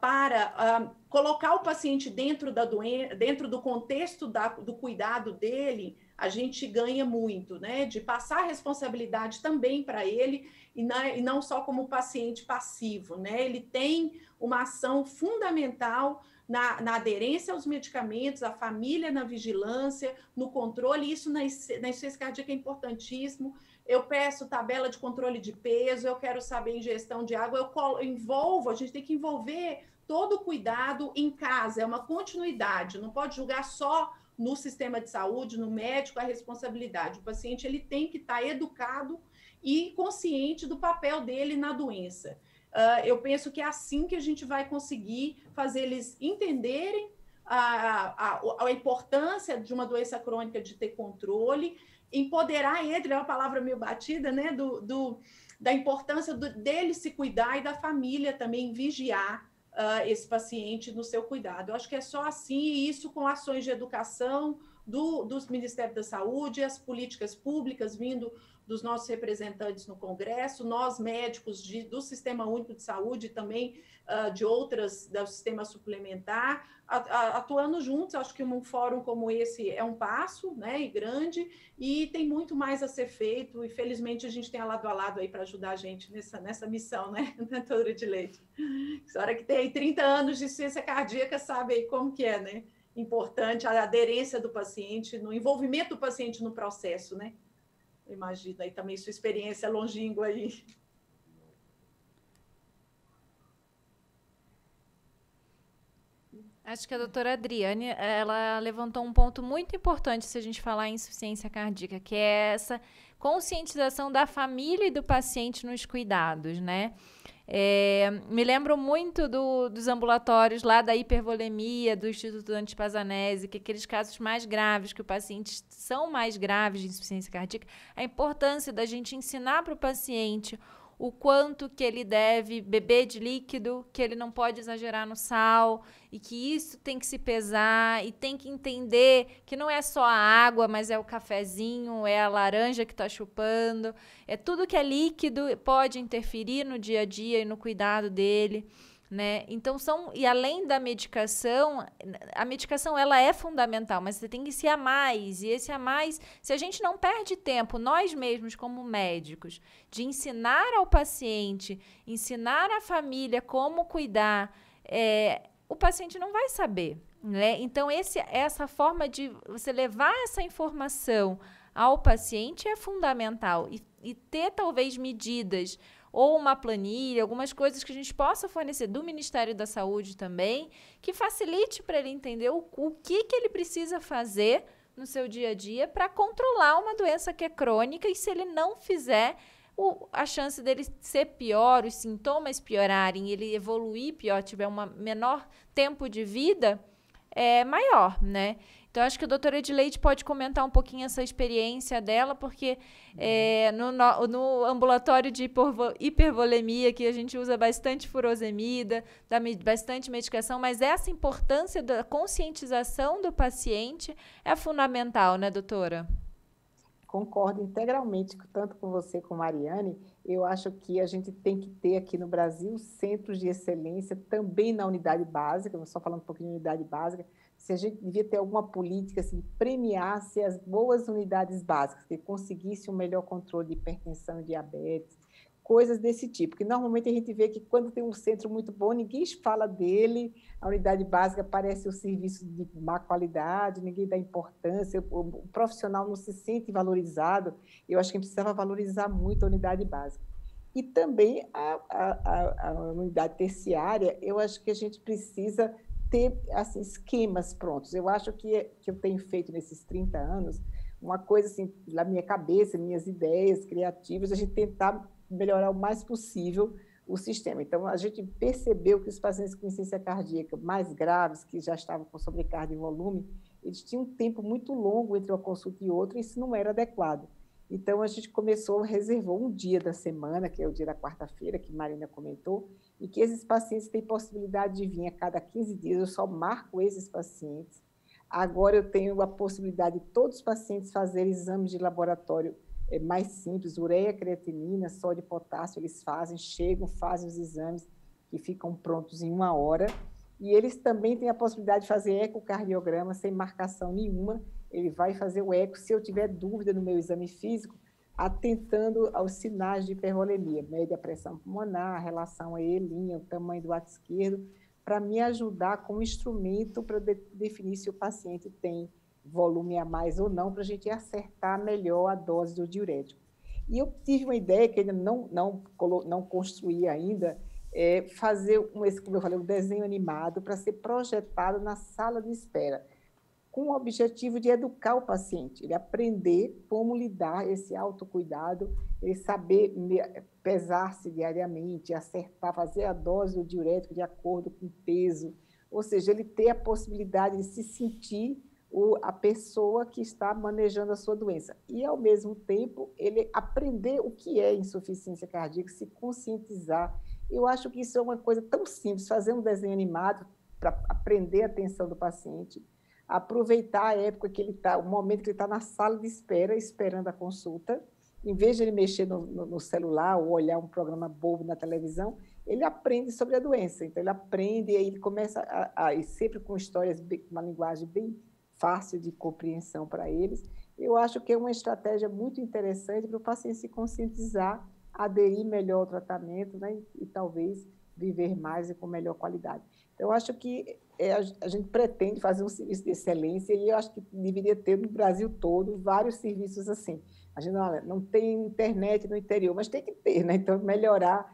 para colocar o paciente dentro do contexto do cuidado dele, a gente ganha muito, né? De passar a responsabilidade também para ele e não só como paciente passivo, né? Ele tem uma ação fundamental na aderência aos medicamentos, a família na vigilância, no controle, isso na insuficiência cardíaca é importantíssimo. Eu peço tabela de controle de peso, eu quero saber ingestão de água, a gente tem que envolver todo o cuidado em casa, é uma continuidade, não pode julgar só no sistema de saúde, no médico, a responsabilidade. O paciente ele tem que estar educado e consciente do papel dele na doença. Eu penso que é assim que a gente vai conseguir fazer eles entenderem a importância de uma doença crônica de ter controle, empoderar ele, é uma palavra meio batida, né, da importância dele se cuidar e da família também vigiar esse paciente no seu cuidado. Eu acho que é só assim, e isso com ações de educação dos Ministérios da Saúde, as políticas públicas vindo dos nossos representantes no Congresso, nós médicos do Sistema Único de Saúde, também de outras, do sistema suplementar, atuando juntos. Acho que um fórum como esse é um passo, né, e grande, e tem muito mais a ser feito, e felizmente a gente tem a lado a lado aí para ajudar a gente nessa missão, né, doutora Edileide? A senhora que tem aí 30 anos de ciência cardíaca sabe aí como que é, né? Importante a aderência do paciente, no envolvimento do paciente no processo, né? Imagina aí também sua experiência longínqua aí. Acho que a doutora Adriane, ela levantou um ponto muito importante se a gente falar em insuficiência cardíaca, que é essa conscientização da família e do paciente nos cuidados, né? Me lembro muito dos ambulatórios lá da hipervolemia, do Instituto Antipazanese, que aqueles casos mais graves, que os pacientes são mais graves de insuficiência cardíaca, a importância da gente ensinar para o paciente o quanto que ele deve beber de líquido, que ele não pode exagerar no sal, e que isso tem que se pesar, e tem que entender que não é só a água, mas é o cafezinho, é a laranja que está chupando, é tudo que é líquido, pode interferir no dia a dia e no cuidado dele, né? Então, e além da medicação, a medicação ela é fundamental, mas você tem que se a mais, e esse a mais, se a gente não perde tempo, nós mesmos como médicos, de ensinar ao paciente, ensinar à família como cuidar, o paciente não vai saber, né? Então, essa forma de você levar essa informação ao paciente é fundamental, e ter talvez medidas ou uma planilha, algumas coisas que a gente possa fornecer do Ministério da Saúde também, que facilite para ele entender o que ele precisa fazer no seu dia a dia para controlar uma doença que é crônica, e se ele não fizer, a chance dele ser pior, os sintomas piorarem, ele evoluir pior, tiver um menor tempo de vida, é maior, né? Então, acho que a doutora Edileide pode comentar um pouquinho essa experiência dela, porque no ambulatório de hipervolemia, que a gente usa bastante furosemida, dá bastante medicação, mas essa importância da conscientização do paciente é fundamental, né, doutora? Concordo integralmente, tanto com você como a Mariane. Eu acho que a gente tem que ter aqui no Brasil centros de excelência, também na unidade básica, não só falando um pouquinho de unidade básica, se a gente devia ter alguma política assim, que premiasse as boas unidades básicas, que conseguisse um melhor controle de hipertensão e diabetes, coisas desse tipo, porque normalmente a gente vê que quando tem um centro muito bom, ninguém fala dele, a unidade básica parece um serviço de má qualidade, ninguém dá importância, o profissional não se sente valorizado. Eu acho que a gente precisava valorizar muito a unidade básica. E também a unidade terciária, eu acho que a gente precisa ter assim, esquemas prontos. Eu acho que eu tenho feito nesses 30 anos uma coisa assim, na minha cabeça, minhas ideias criativas, a gente tentar melhorar o mais possível o sistema. Então, a gente percebeu que os pacientes com insuficiência cardíaca mais graves, que já estavam com sobrecarga de volume, eles tinham um tempo muito longo entre uma consulta e outra, e isso não era adequado. Então, a gente reservou um dia da semana, que é o dia da quarta-feira, que Marina comentou, e que esses pacientes têm possibilidade de vir a cada 15 dias, eu só marco esses pacientes. Agora, eu tenho a possibilidade de todos os pacientes fazerem exames de laboratório mais simples, ureia, creatinina, sódio e potássio, eles chegam, fazem os exames que ficam prontos em 1 hora, e eles também têm a possibilidade de fazer ecocardiograma sem marcação nenhuma. Ele vai fazer o eco, se eu tiver dúvida no meu exame físico, atentando aos sinais de hipervolemia, mede a pressão pulmonar, a relação EE', o tamanho do ato esquerdo, para me ajudar como instrumento para definir se o paciente tem volume a mais ou não, para a gente acertar melhor a dose do diurético. E eu tive uma ideia que ainda não construí ainda, fazer, como eu falei, um desenho animado para ser projetado na sala de espera, com o objetivo de educar o paciente, ele aprender como lidar esse autocuidado, ele saber pesar-se diariamente, acertar, fazer a dose do diurético de acordo com o peso, ou seja, ele ter a possibilidade de se sentir a pessoa que está manejando a sua doença. E, ao mesmo tempo, ele aprender o que é insuficiência cardíaca, se conscientizar. Eu acho que isso é uma coisa tão simples, fazer um desenho animado para aprender a atenção do paciente, aproveitar a época que ele está, o momento que ele está na sala de espera, esperando a consulta, em vez de ele mexer no celular ou olhar um programa bobo na televisão, ele aprende sobre a doença. Então, ele aprende e aí ele começa e sempre com histórias, uma linguagem bem fácil de compreensão para eles. Eu acho que é uma estratégia muito interessante para o paciente se conscientizar, aderir melhor ao tratamento, né, e talvez viver mais e com melhor qualidade. Então, eu acho que a gente pretende fazer um serviço de excelência e eu acho que deveria ter no Brasil todo vários serviços assim. A gente não tem internet no interior, mas tem que ter, né? Então, melhorar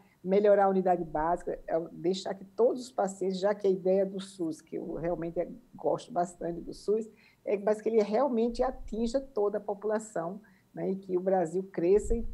a unidade básica, deixar que todos os pacientes, já que a ideia do SUS, que eu realmente gosto bastante do SUS, mas que ele realmente atinja toda a população, né, e que o Brasil cresça e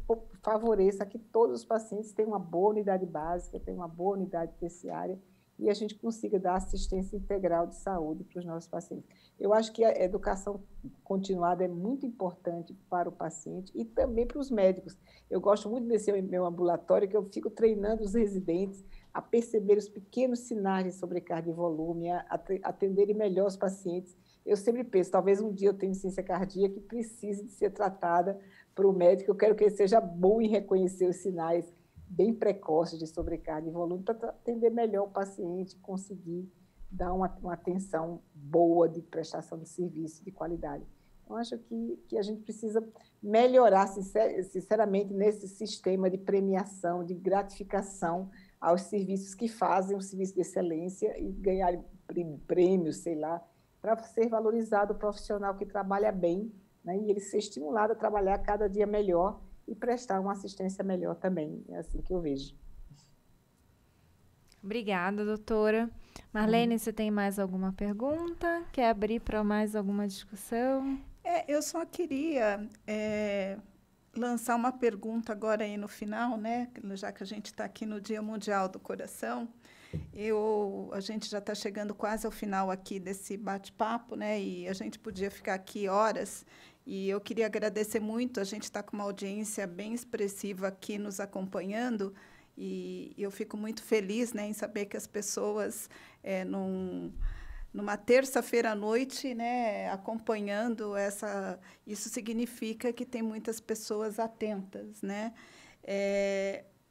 favoreça que todos os pacientes tenham uma boa unidade básica, tenham uma boa unidade terciária e a gente consiga dar assistência integral de saúde para os nossos pacientes. Eu acho que a educação continuada é muito importante para o paciente e também para os médicos. Eu gosto muito desse meu ambulatório, que eu fico treinando os residentes a perceber os pequenos sinais de sobrecarga de volume, a atenderem melhor os pacientes. Eu sempre penso, talvez um dia eu tenha insuficiência cardíaca que precise de ser tratada por um médico. Eu quero que ele seja bom em reconhecer os sinais bem precoces de sobrecarga de volume para atender melhor o paciente, conseguir dar uma atenção boa de prestação de serviço de qualidade. Eu acho que a gente precisa melhorar, sinceramente, nesse sistema de premiação, de gratificação aos serviços que fazem um serviço de excelência e ganhar prêmios, sei lá, para ser valorizado o profissional que trabalha bem, né, e ele ser estimulado a trabalhar cada dia melhor e prestar uma assistência melhor também. É assim que eu vejo. Obrigada, doutora. Marlene, você tem mais alguma pergunta? Quer abrir para mais alguma discussão? Eu só queria lançar uma pergunta agora aí no final, né? Já que a gente está aqui no Dia Mundial do Coração. A gente já está chegando quase ao final aqui desse bate-papo, né? E a gente podia ficar aqui horas. E eu queria agradecer muito. A gente está com uma audiência bem expressiva aqui nos acompanhando. E eu fico muito feliz, né, em saber que as pessoas, numa terça-feira à noite, né, acompanhando isso significa que tem muitas pessoas atentas, né?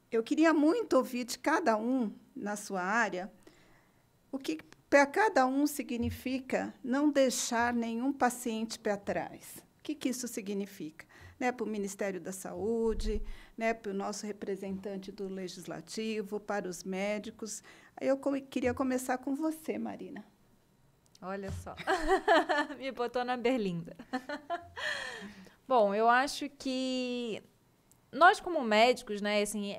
Eu queria muito ouvir de cada um na sua área o que para cada um significa não deixar nenhum paciente para trás. O que isso significa? Né, para o Ministério da Saúde, né, para o nosso representante do Legislativo, para os médicos. Aí eu queria começar com você, Marina. Olha só, me botou na berlinda. Bom, eu acho que nós, como médicos, né, assim,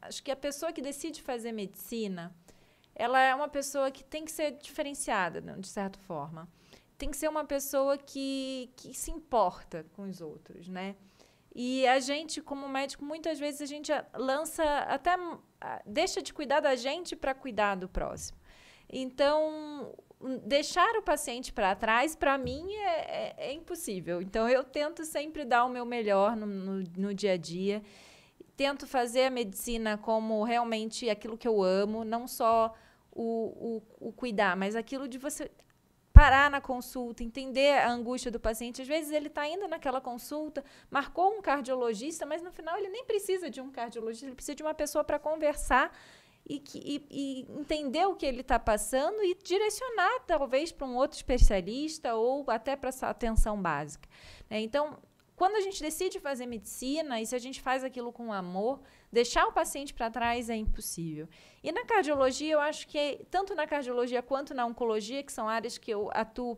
acho que a pessoa que decide fazer medicina, ela é uma pessoa que tem que ser diferenciada, né, de certa forma. Tem que ser uma pessoa que se importa com os outros, né? E a gente, como médico, muitas vezes a gente deixa de cuidar da gente para cuidar do próximo. Então, deixar o paciente para trás, para mim, é impossível. Então, eu tento sempre dar o meu melhor no dia a dia. Tento fazer a medicina como realmente aquilo que eu amo, não só o cuidar, mas aquilo de você parar na consulta, entender a angústia do paciente. Às vezes ele está indo naquela consulta, marcou um cardiologista, mas no final ele nem precisa de um cardiologista, ele precisa de uma pessoa para conversar e entender o que ele está passando e direcionar, talvez, para um outro especialista ou até para essa atenção básica, né? Então, quando a gente decide fazer medicina, e se a gente faz aquilo com amor, deixar o paciente para trás é impossível. E na cardiologia, eu acho que, tanto na cardiologia quanto na oncologia, que são áreas que eu atuo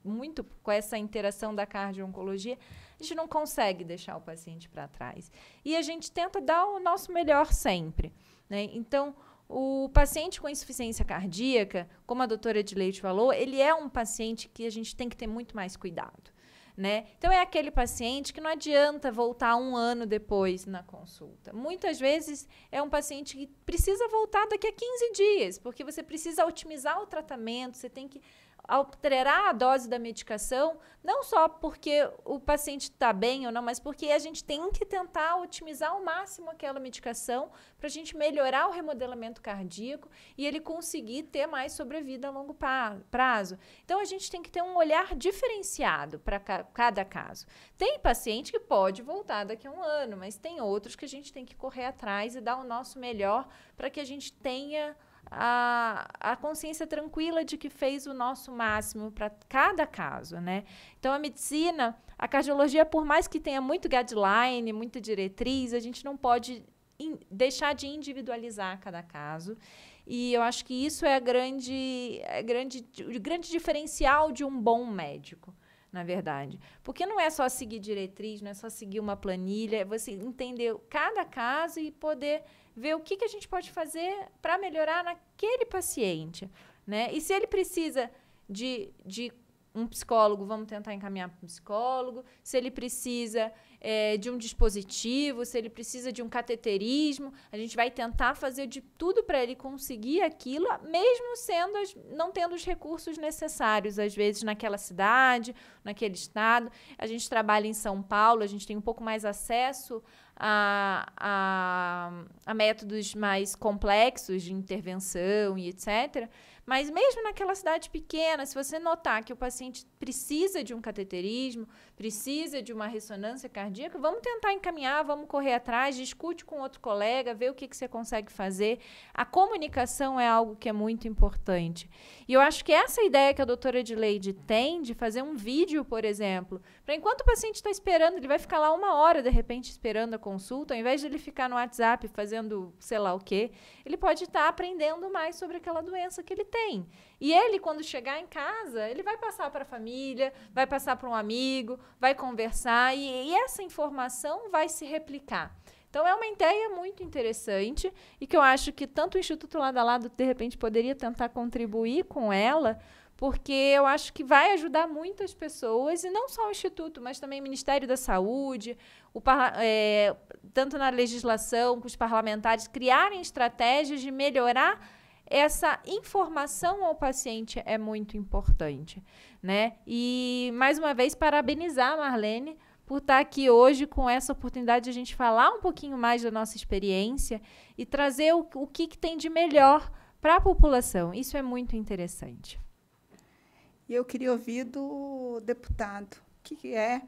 muito com essa interação da cardio-oncologia, a gente não consegue deixar o paciente para trás. E a gente tenta dar o nosso melhor sempre, né? Então, o paciente com insuficiência cardíaca, como a doutora Edileide falou, ele é um paciente que a gente tem que ter muito mais cuidado, né? Então, é aquele paciente que não adianta voltar 1 ano depois na consulta. Muitas vezes, é um paciente que precisa voltar daqui a 15 dias, porque você precisa otimizar o tratamento, você tem que alterar a dose da medicação, não só porque o paciente está bem ou não, mas porque a gente tem que tentar otimizar ao máximo aquela medicação para a gente melhorar o remodelamento cardíaco e ele conseguir ter mais sobrevida a longo prazo. Então, a gente tem que ter um olhar diferenciado para cada caso. Tem paciente que pode voltar daqui a um ano, mas tem outros que a gente tem que correr atrás e dar o nosso melhor para que a gente tenha a consciência tranquila de que fez o nosso máximo para cada caso, né? Então, a medicina, a cardiologia, por mais que tenha muito guideline, muita diretriz, a gente não pode deixar de individualizar cada caso. E eu acho que isso é o grande diferencial de um bom médico, na verdade. Porque não é só seguir diretriz, não é só seguir uma planilha, é você entender cada caso e poder ver o que a gente pode fazer para melhorar naquele paciente, né? E se ele precisa de um psicólogo, vamos tentar encaminhar para um psicólogo. Se ele precisa de um dispositivo, se ele precisa de um cateterismo, a gente vai tentar fazer de tudo para ele conseguir aquilo, mesmo não tendo os recursos necessários, às vezes, naquela cidade, naquele estado. A gente trabalha em São Paulo, a gente tem um pouco mais acesso a métodos mais complexos de intervenção e etc. Mas mesmo naquela cidade pequena, se você notar que o paciente precisa de um cateterismo, precisa de uma ressonância cardíaca, vamos tentar encaminhar, vamos correr atrás, discute com outro colega, vê o que você consegue fazer. A comunicação é algo que é muito importante. E eu acho que essa ideia que a doutora Edileide tem de fazer um vídeo, por exemplo, para enquanto o paciente está esperando, ele vai ficar lá 1 hora, de repente, esperando a consulta, ao invés de ele ficar no WhatsApp fazendo sei lá o quê, ele pode estar aprendendo mais sobre aquela doença que ele tem. E ele, quando chegar em casa, ele vai passar para a família, vai passar para um amigo, vai conversar e essa informação vai se replicar. Então, é uma ideia muito interessante e que eu acho que tanto o Instituto Lado a Lado, de repente, poderia tentar contribuir com ela, porque eu acho que vai ajudar muitas pessoas, e não só o Instituto, mas também o Ministério da Saúde, tanto na legislação, com os parlamentares, criarem estratégias de melhorar essa informação ao paciente é muito importante, né? E, mais uma vez, parabenizar a Marlene por estar aqui hoje com essa oportunidade de a gente falar um pouquinho mais da nossa experiência e trazer o que tem de melhor para a população. Isso é muito interessante. E eu queria ouvir do deputado, o que é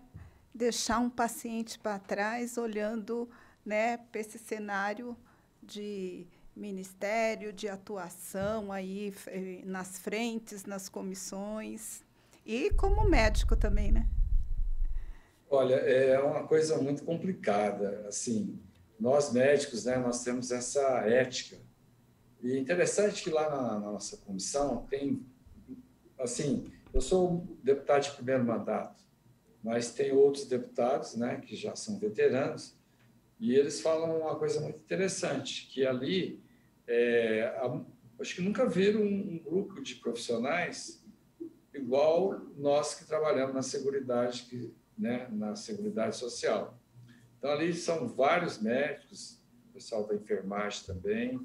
deixar um paciente para trás, olhando, né, para esse cenário de ministério, de atuação aí nas frentes, nas comissões, e como médico também, né? Olha, é uma coisa muito complicada. Assim, nós médicos, né, nós temos essa ética. E é interessante que lá na nossa comissão tem, assim, eu sou deputado de primeiro mandato, mas tem outros deputados, né, que já são veteranos, e eles falam uma coisa muito interessante, que ali, acho que nunca viram um grupo de profissionais igual nós que trabalhamos na Seguridade, né, na Seguridade Social. Então, ali são vários médicos, o pessoal da enfermagem também,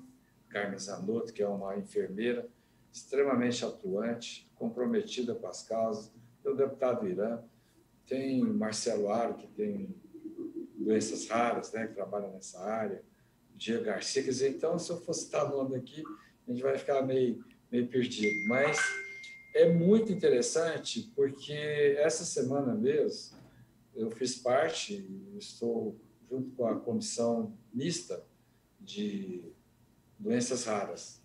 Carmen Zanotto, que é uma enfermeira extremamente atuante, comprometida com as causas, tem o deputado Irã, tem Marcelo Aro, que tem doenças raras, né, que trabalha nessa área, Diego Garcia, quer dizer, então, se eu fosse citar o nome aqui, a gente vai ficar meio perdido, mas é muito interessante, porque essa semana mesmo, eu fiz parte, estou junto com a comissão mista de doenças raras.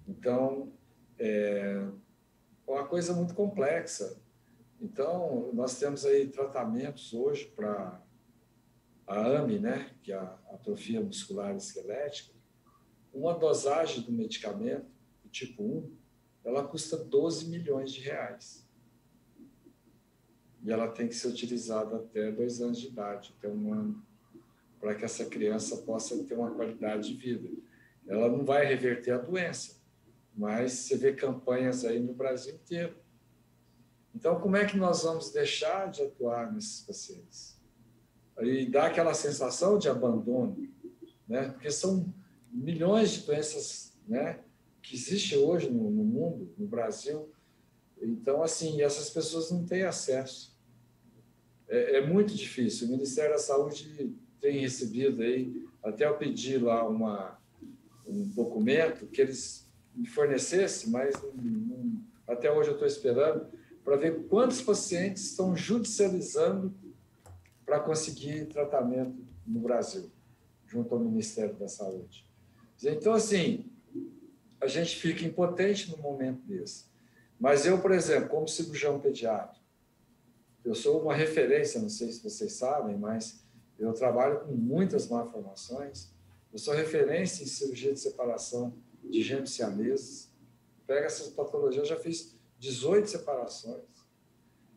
Então, é uma coisa muito complexa. Então, nós temos aí tratamentos hoje para a AME, né, que é a atrofia muscular esquelética. Uma dosagem do medicamento, do tipo 1, ela custa 12 milhões de reais. E ela tem que ser utilizada até 2 anos de idade, até 1 ano, para que essa criança possa ter uma qualidade de vida. Ela não vai reverter a doença, mas você vê campanhas aí no Brasil inteiro. Então, como é que nós vamos deixar de atuar nesses pacientes? E dá aquela sensação de abandono, né? Porque são milhões de doenças, né, que existem hoje no mundo, no Brasil, Então, assim, essas pessoas não têm acesso. É muito difícil. O Ministério da Saúde tem recebido aí, até eu pedi lá um documento que eles me fornecessem, mas até hoje eu estou esperando, para ver quantos pacientes estão judicializando para conseguir tratamento no Brasil, junto ao Ministério da Saúde. Então, assim, a gente fica impotente num momento desse. Mas eu, por exemplo, como cirurgião pediatra, eu sou uma referência, não sei se vocês sabem, mas eu trabalho com muitas malformações. Eu sou referência em cirurgia de separação de gêmeos siameses. Pega essas patologias, eu já fiz 18 separações.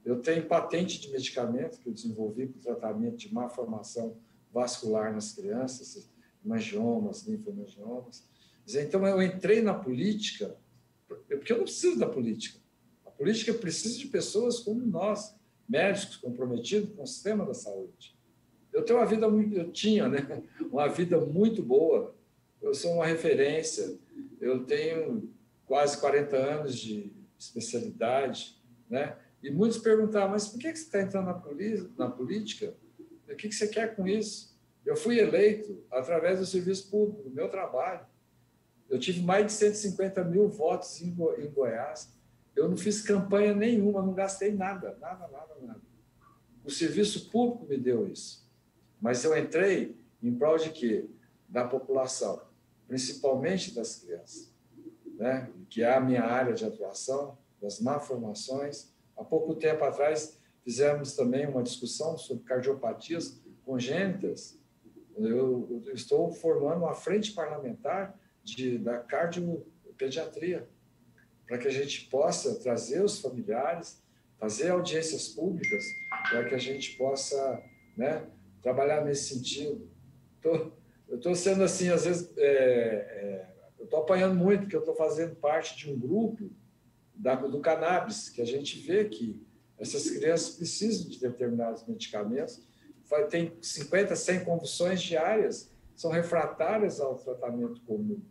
Eu tenho patente de medicamento que eu desenvolvi para o tratamento de malformação vascular nas crianças, hemangiomas, linfomangiomas. Então, eu entrei na política, porque eu não preciso da política. A política precisa de pessoas como nós, médicos comprometidos com o sistema da saúde. Eu tenho uma vida muito boa. Eu sou uma referência. Eu tenho quase 40 anos de especialidade, né? E muitos perguntavam, mas por que você está entrando na política? O que você quer com isso? Eu fui eleito através do serviço público, do meu trabalho. Eu tive mais de 150 mil votos em Goiás. Eu não fiz campanha nenhuma, não gastei nada. O serviço público me deu isso. Mas eu entrei em prol de quê? Da população, principalmente das crianças, né? Que é a minha área de atuação, das malformações. Há pouco tempo atrás, fizemos também uma discussão sobre cardiopatias congênitas. Eu estou formando uma frente parlamentar da cardiopediatria, para que a gente possa trazer os familiares, fazer audiências públicas, para que a gente possa, né, trabalhar nesse sentido. Eu estou sendo assim, às vezes, eu estou apanhando muito, porque eu estou fazendo parte de um grupo do cannabis, que a gente vê que essas crianças precisam de determinados medicamentos, tem 50, 100 convulsões diárias, são refratárias ao tratamento comum,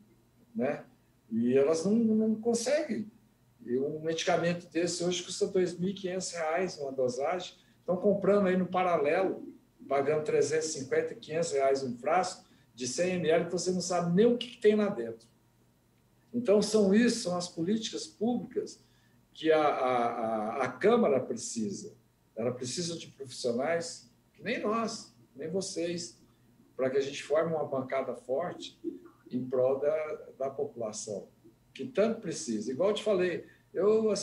né? E elas não conseguem. E um medicamento desse hoje custa R$ 2.500 uma dosagem. Estão comprando aí no paralelo, pagando R$ 350, R$ 500 um frasco de 100 ml, que você não sabe nem o que tem lá dentro. Então, são as políticas públicas que a Câmara precisa. Ela precisa de profissionais que nem nós, nem vocês, para que a gente forme uma bancada forte em prol da população, que tanto precisa. Igual eu te falei, eu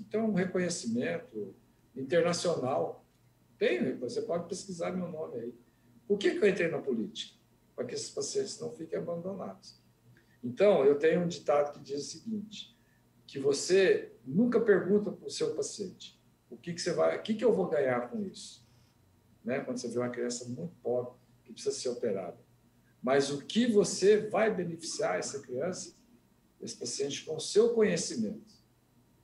tenho um reconhecimento internacional. Você pode pesquisar meu nome aí. Por que eu entrei na política? Para que esses pacientes não fiquem abandonados. Então, eu tenho um ditado que diz o seguinte, que você nunca pergunta para o seu paciente o que eu vou ganhar com isso, né? Quando você vê uma criança muito pobre que precisa ser operada. Mas o que você vai beneficiar essa criança, esse paciente, com o seu conhecimento.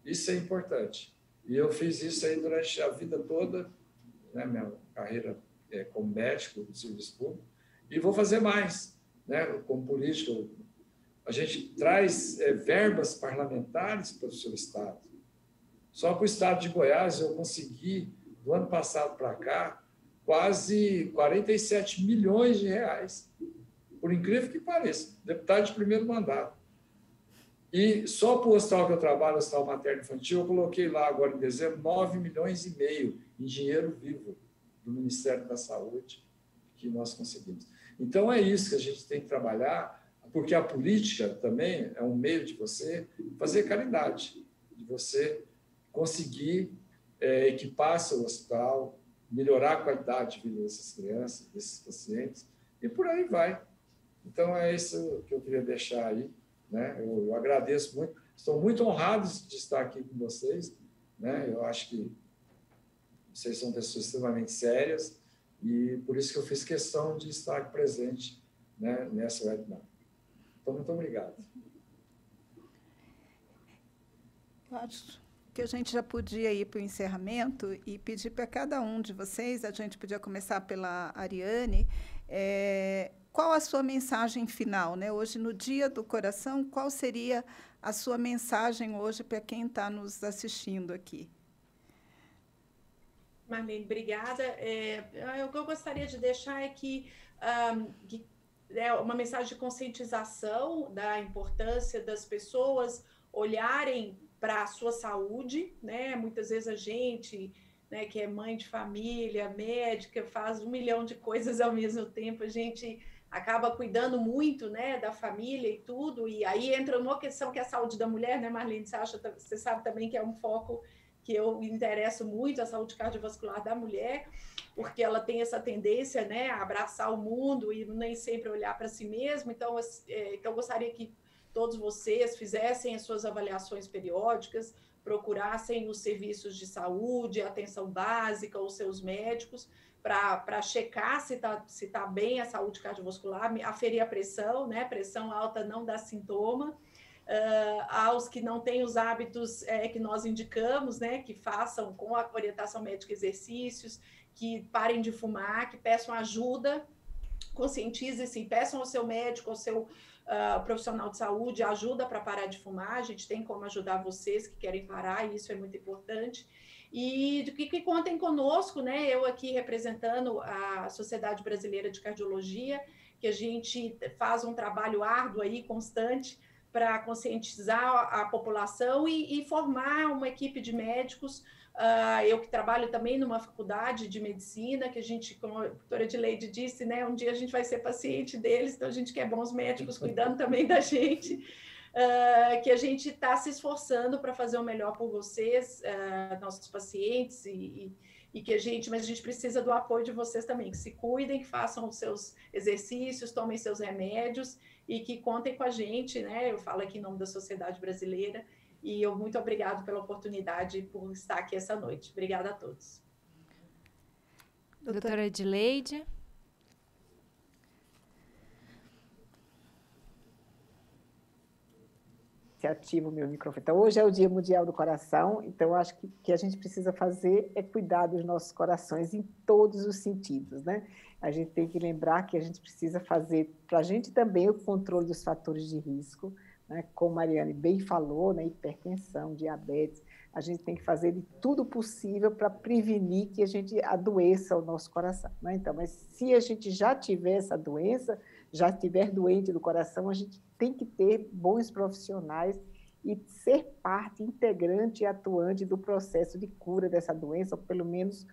Isso é importante. E eu fiz isso aí durante a vida toda, né? Minha carreira como médico do serviço público, e vou fazer mais, né? Como político. A gente traz verbas parlamentares para o seu estado. Só para o estado de Goiás eu consegui, do ano passado para cá, quase 47 milhões de reais. Por incrível que pareça, deputado de primeiro mandato. E só para o hospital que eu trabalho, o Hospital Materno Infantil, eu coloquei lá agora em dezembro 9,5 milhões em dinheiro vivo do Ministério da Saúde que nós conseguimos. Então é isso que a gente tem que trabalhar, porque a política também é um meio de você fazer caridade, de você conseguir equipar seu hospital, melhorar a qualidade de vida dessas crianças, desses pacientes, e por aí vai. Então, é isso que eu queria deixar aí, né? Eu agradeço muito, estou muito honrado de estar aqui com vocês, né? Eu acho que vocês são pessoas extremamente sérias e por isso que eu fiz questão de estar presente, né, nessa webinar. Então, muito obrigado. Eu acho que a gente já podia ir para o encerramento e pedir para cada um de vocês, a gente podia começar pela Ariane, qual a sua mensagem final, né? Hoje, no Dia do Coração, qual seria a sua mensagem hoje para quem está nos assistindo aqui? Marlene, obrigada. O que eu gostaria de deixar é que é uma mensagem de conscientização da importância das pessoas olharem para a sua saúde, né? Muitas vezes a gente, né, que é mãe de família, médica, faz 1 milhão de coisas ao mesmo tempo, a gente acaba cuidando muito, né, da família e tudo, e aí entra uma questão que é a saúde da mulher, né, Marlene? Você sabe também que é um foco que eu me interesso muito, a saúde cardiovascular da mulher, porque ela tem essa tendência, né, a abraçar o mundo e nem sempre olhar para si mesma. Então, eu gostaria que todos vocês fizessem as suas avaliações periódicas, procurassem os serviços de saúde, atenção básica, os seus médicos, para checar se tá bem a saúde cardiovascular, aferir a pressão, né? Pressão alta não dá sintoma. Aos que não têm os hábitos que nós indicamos, né? Que façam com a orientação médica exercícios, que parem de fumar, que peçam ajuda, conscientizem-se, peçam ao seu médico, ao seu profissional de saúde ajuda para parar de fumar. A gente tem como ajudar vocês que querem parar, e isso é muito importante. E que contem conosco, né? Eu aqui representando a Sociedade Brasileira de Cardiologia, que a gente faz um trabalho árduo aí, constante, para conscientizar a população e formar uma equipe de médicos. Eu que trabalho também numa faculdade de medicina, que a gente, como a doutora Edileide disse, né, um dia a gente vai ser paciente deles, então a gente quer bons médicos cuidando também da gente, que a gente está se esforçando para fazer o melhor por vocês, nossos pacientes, mas a gente precisa do apoio de vocês também, que se cuidem, que façam os seus exercícios, tomem seus remédios e que contem com a gente, né? Eu falo aqui em nome da Sociedade Brasileira. E eu muito obrigado pela oportunidade por estar aqui essa noite. Obrigada a todos. Doutora Edileide. Se ativa o meu microfone. Então, hoje é o Dia Mundial do Coração, então eu acho que o que a gente precisa fazer é cuidar dos nossos corações em todos os sentidos, né? A gente tem que lembrar que a gente precisa fazer, para a gente também, o controle dos fatores de risco, né? Como a Mariane bem falou, né? Hipertensão, diabetes, a gente tem que fazer de tudo possível para prevenir que a gente adoeça o nosso coração, né? Então, mas se a gente já tiver essa doença, já estiver doente do coração, a gente tem que ter bons profissionais e ser parte integrante e atuante do processo de cura dessa doença, ou pelo menos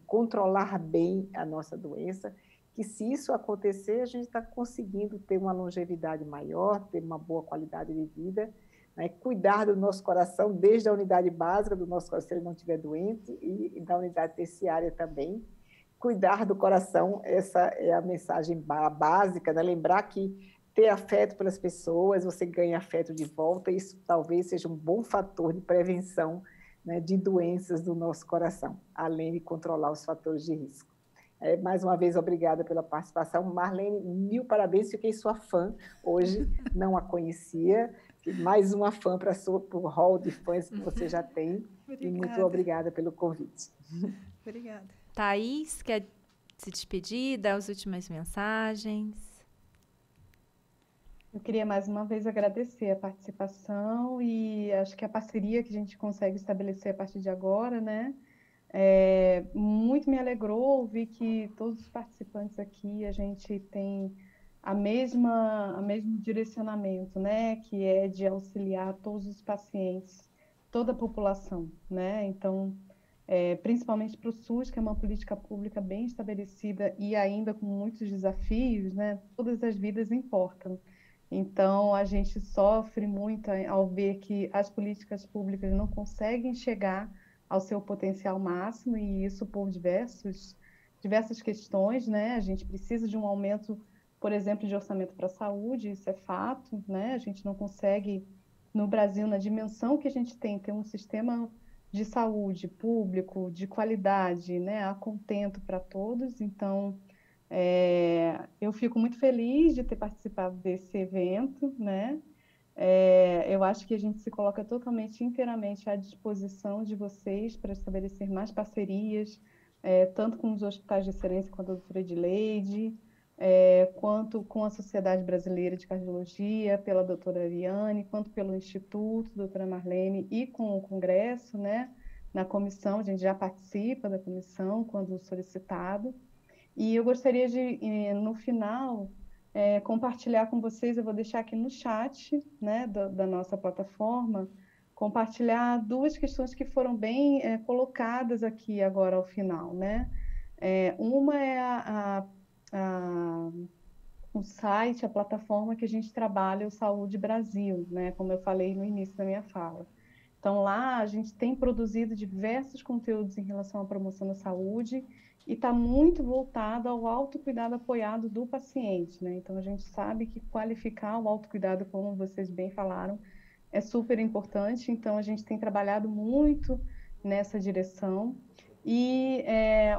controlar bem a nossa doença, que se isso acontecer, a gente está conseguindo ter uma longevidade maior, ter uma boa qualidade de vida, né? Cuidar do nosso coração desde a unidade básica do nosso coração, se ele não estiver doente, e da unidade terciária também. Cuidar do coração, essa é a mensagem básica, né? Lembrar que ter afeto pelas pessoas, você ganha afeto de volta, e isso talvez seja um bom fator de prevenção, né, de doenças do nosso coração, além de controlar os fatores de risco. Mais uma vez, obrigada pela participação. Marlene, mil parabéns, fiquei sua fã hoje, não a conhecia, mais uma fã para o hall de fãs que você já tem, e muito obrigada pelo convite. Obrigada. Thaís, quer se despedir, dar as últimas mensagens? Eu queria mais uma vez agradecer a participação e acho que a parceria que a gente consegue estabelecer a partir de agora, né? Muito me alegrou ouvir que todos os participantes aqui, a gente tem o mesmo direcionamento, né? Que é de auxiliar todos os pacientes, toda a população, né? Então, principalmente para o SUS, que é uma política pública bem estabelecida e ainda com muitos desafios, né? Todas as vidas importam. Então, a gente sofre muito ao ver que as políticas públicas não conseguem chegar ao seu potencial máximo, e isso por diversas questões, né? A gente precisa de um aumento, por exemplo, de orçamento para a saúde, isso é fato, né? A gente não consegue, no Brasil, na dimensão que a gente tem, ter um sistema de saúde público, de qualidade, né? A contento para todos. Então, eu fico muito feliz de ter participado desse evento, né? Eu acho que a gente se coloca totalmente, inteiramente à disposição de vocês para estabelecer mais parcerias, tanto com os hospitais de excelência quanto a doutora Edileide, quanto com a Sociedade Brasileira de Cardiologia, pela doutora Ariane, quanto pelo Instituto, doutora Marlene, e com o Congresso, né? Na comissão, a gente já participa da comissão quando solicitado. E eu gostaria de, no final, compartilhar com vocês, eu vou deixar aqui no chat, né, da nossa plataforma, compartilhar duas questões que foram bem colocadas aqui agora ao final, né? Uma é o site, a plataforma que a gente trabalha, o Saúde Brasil, né? Como eu falei no início da minha fala. Então, lá a gente tem produzido diversos conteúdos em relação à promoção da saúde e está muito voltado ao autocuidado apoiado do paciente, né? Então, a gente sabe que qualificar o autocuidado, como vocês bem falaram, é super importante. Então, a gente tem trabalhado muito nessa direção. E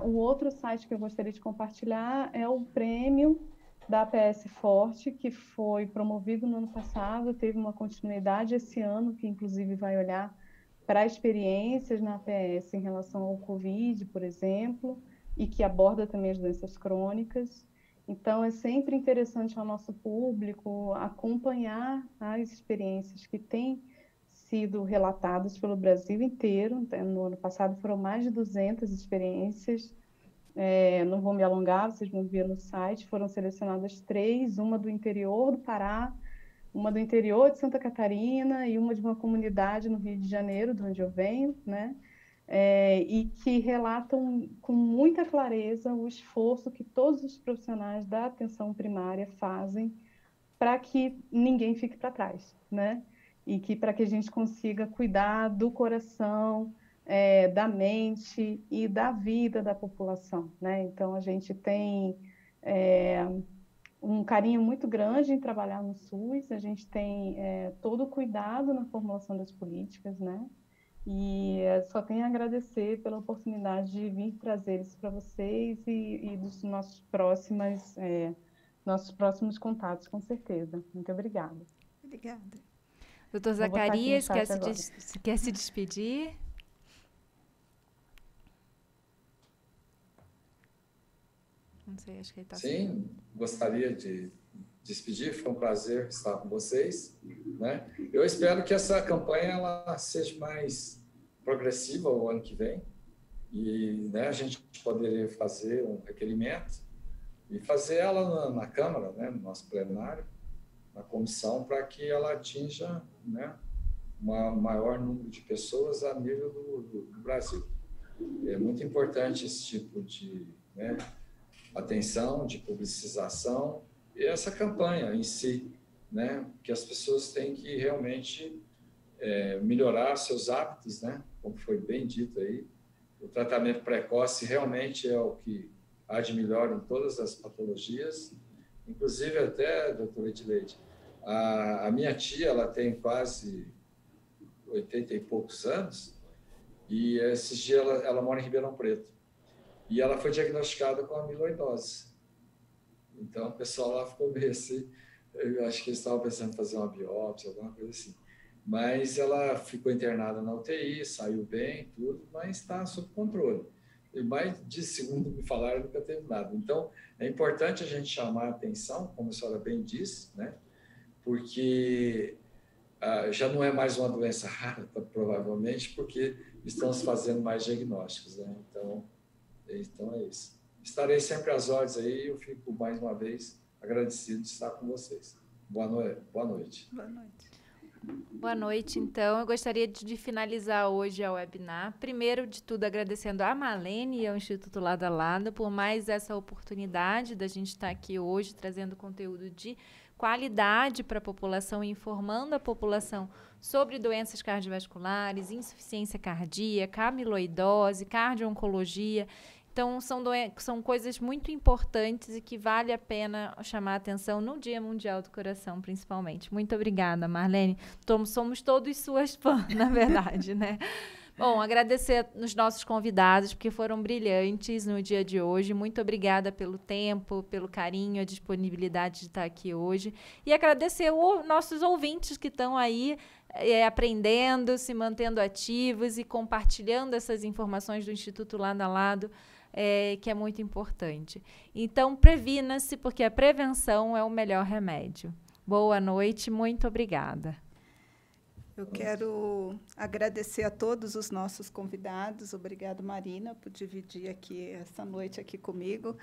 o outro site que eu gostaria de compartilhar é o prêmio da APS Forte, que foi promovido no ano passado, teve uma continuidade esse ano, que inclusive vai olhar para experiências na APS em relação ao Covid, por exemplo, e que aborda também as doenças crônicas. Então, é sempre interessante ao nosso público acompanhar as experiências que têm sido relatadas pelo Brasil inteiro. No ano passado foram mais de 200 experiências. Não vou me alongar, vocês vão ver no site, foram selecionadas 3, uma do interior do Pará, uma do interior de Santa Catarina e uma de uma comunidade no Rio de Janeiro, de onde eu venho, né? E que relatam com muita clareza o esforço que todos os profissionais da atenção primária fazem para que ninguém fique para trás, né? E que para que a gente consiga cuidar do coração, da mente e da vida da população, né? Então, a gente tem um carinho muito grande em trabalhar no SUS, a gente tem todo o cuidado na formulação das políticas, né? E só tenho a agradecer pela oportunidade de vir trazer isso para vocês e dos nossos próximos contatos, com certeza. Muito obrigada. Obrigada. Doutor Zacarias, quer se despedir? Não sei, acho que ele está... Sim, gostaria de despedir, foi um prazer estar com vocês, né? Eu espero que essa campanha ela seja mais progressiva o ano que vem e, né, a gente poderia fazer um requerimento e fazer ela na Câmara, né, no nosso plenário, na comissão, para que ela atinja, né, um maior número de pessoas a nível do Brasil. É muito importante esse tipo de, né, atenção, de publicização e essa campanha em si, né, que as pessoas têm que realmente melhorar seus hábitos, né, como foi bem dito aí. O tratamento precoce realmente é o que há de melhor em todas as patologias, inclusive até, doutora Edileide, a minha tia, ela tem quase 80 e poucos anos e esses dias ela mora em Ribeirão Preto e ela foi diagnosticada com amiloidose. Então, o pessoal lá ficou meio assim, eu acho que eles estavam pensando em fazer uma biópsia, alguma coisa assim. Mas ela ficou internada na UTI, saiu bem, tudo, mas está sob controle. E mais de segundo me falaram, nunca teve nada. Então, é importante a gente chamar a atenção, como a senhora bem disse, né? Porque já não é mais uma doença rara, provavelmente, porque estamos fazendo mais diagnósticos, né? Então é isso. Estarei sempre às ordens aí, eu fico mais uma vez agradecido de estar com vocês. Boa noite. Boa noite. Boa noite, então. Eu gostaria de finalizar hoje a webinar. Primeiro de tudo, agradecendo a Marlene e ao Instituto Lado a Lado por mais essa oportunidade da gente estar aqui hoje, trazendo conteúdo de qualidade para a população, informando a população sobre doenças cardiovasculares, insuficiência cardíaca, amiloidose, cardio-oncologia. Então, são coisas muito importantes e que vale a pena chamar a atenção no Dia Mundial do Coração, principalmente. Muito obrigada, Marlene. Somos todos suas fãs, na verdade, né? Bom, agradecer os nossos convidados, porque foram brilhantes no dia de hoje. Muito obrigada pelo tempo, pelo carinho, a disponibilidade de estar aqui hoje. E agradecer os nossos ouvintes que estão aí aprendendo, se mantendo ativos e compartilhando essas informações do Instituto Lado a Lado que é muito importante. Então, previna-se, porque a prevenção é o melhor remédio. Boa noite, muito obrigada. Eu quero agradecer a todos os nossos convidados. Obrigado, Marina, por dividir aqui essa noite aqui comigo.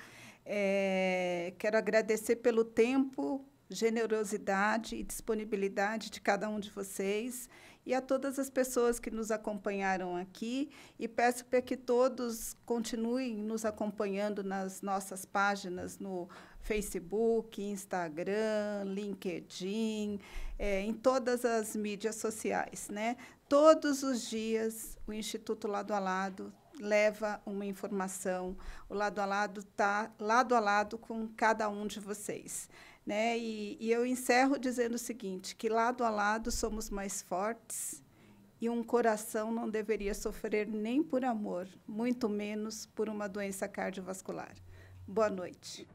Quero agradecer pelo tempo, generosidade e disponibilidade de cada um de vocês e a todas as pessoas que nos acompanharam aqui, e peço para que todos continuem nos acompanhando nas nossas páginas no Facebook, Instagram, LinkedIn, em todas as mídias sociais, né? Todos os dias o Instituto Lado a Lado leva uma informação. O Lado a Lado está lado a lado com cada um de vocês, né? E eu encerro dizendo o seguinte, que lado a lado somos mais fortes e um coração não deveria sofrer nem por amor, muito menos por uma doença cardiovascular. Boa noite.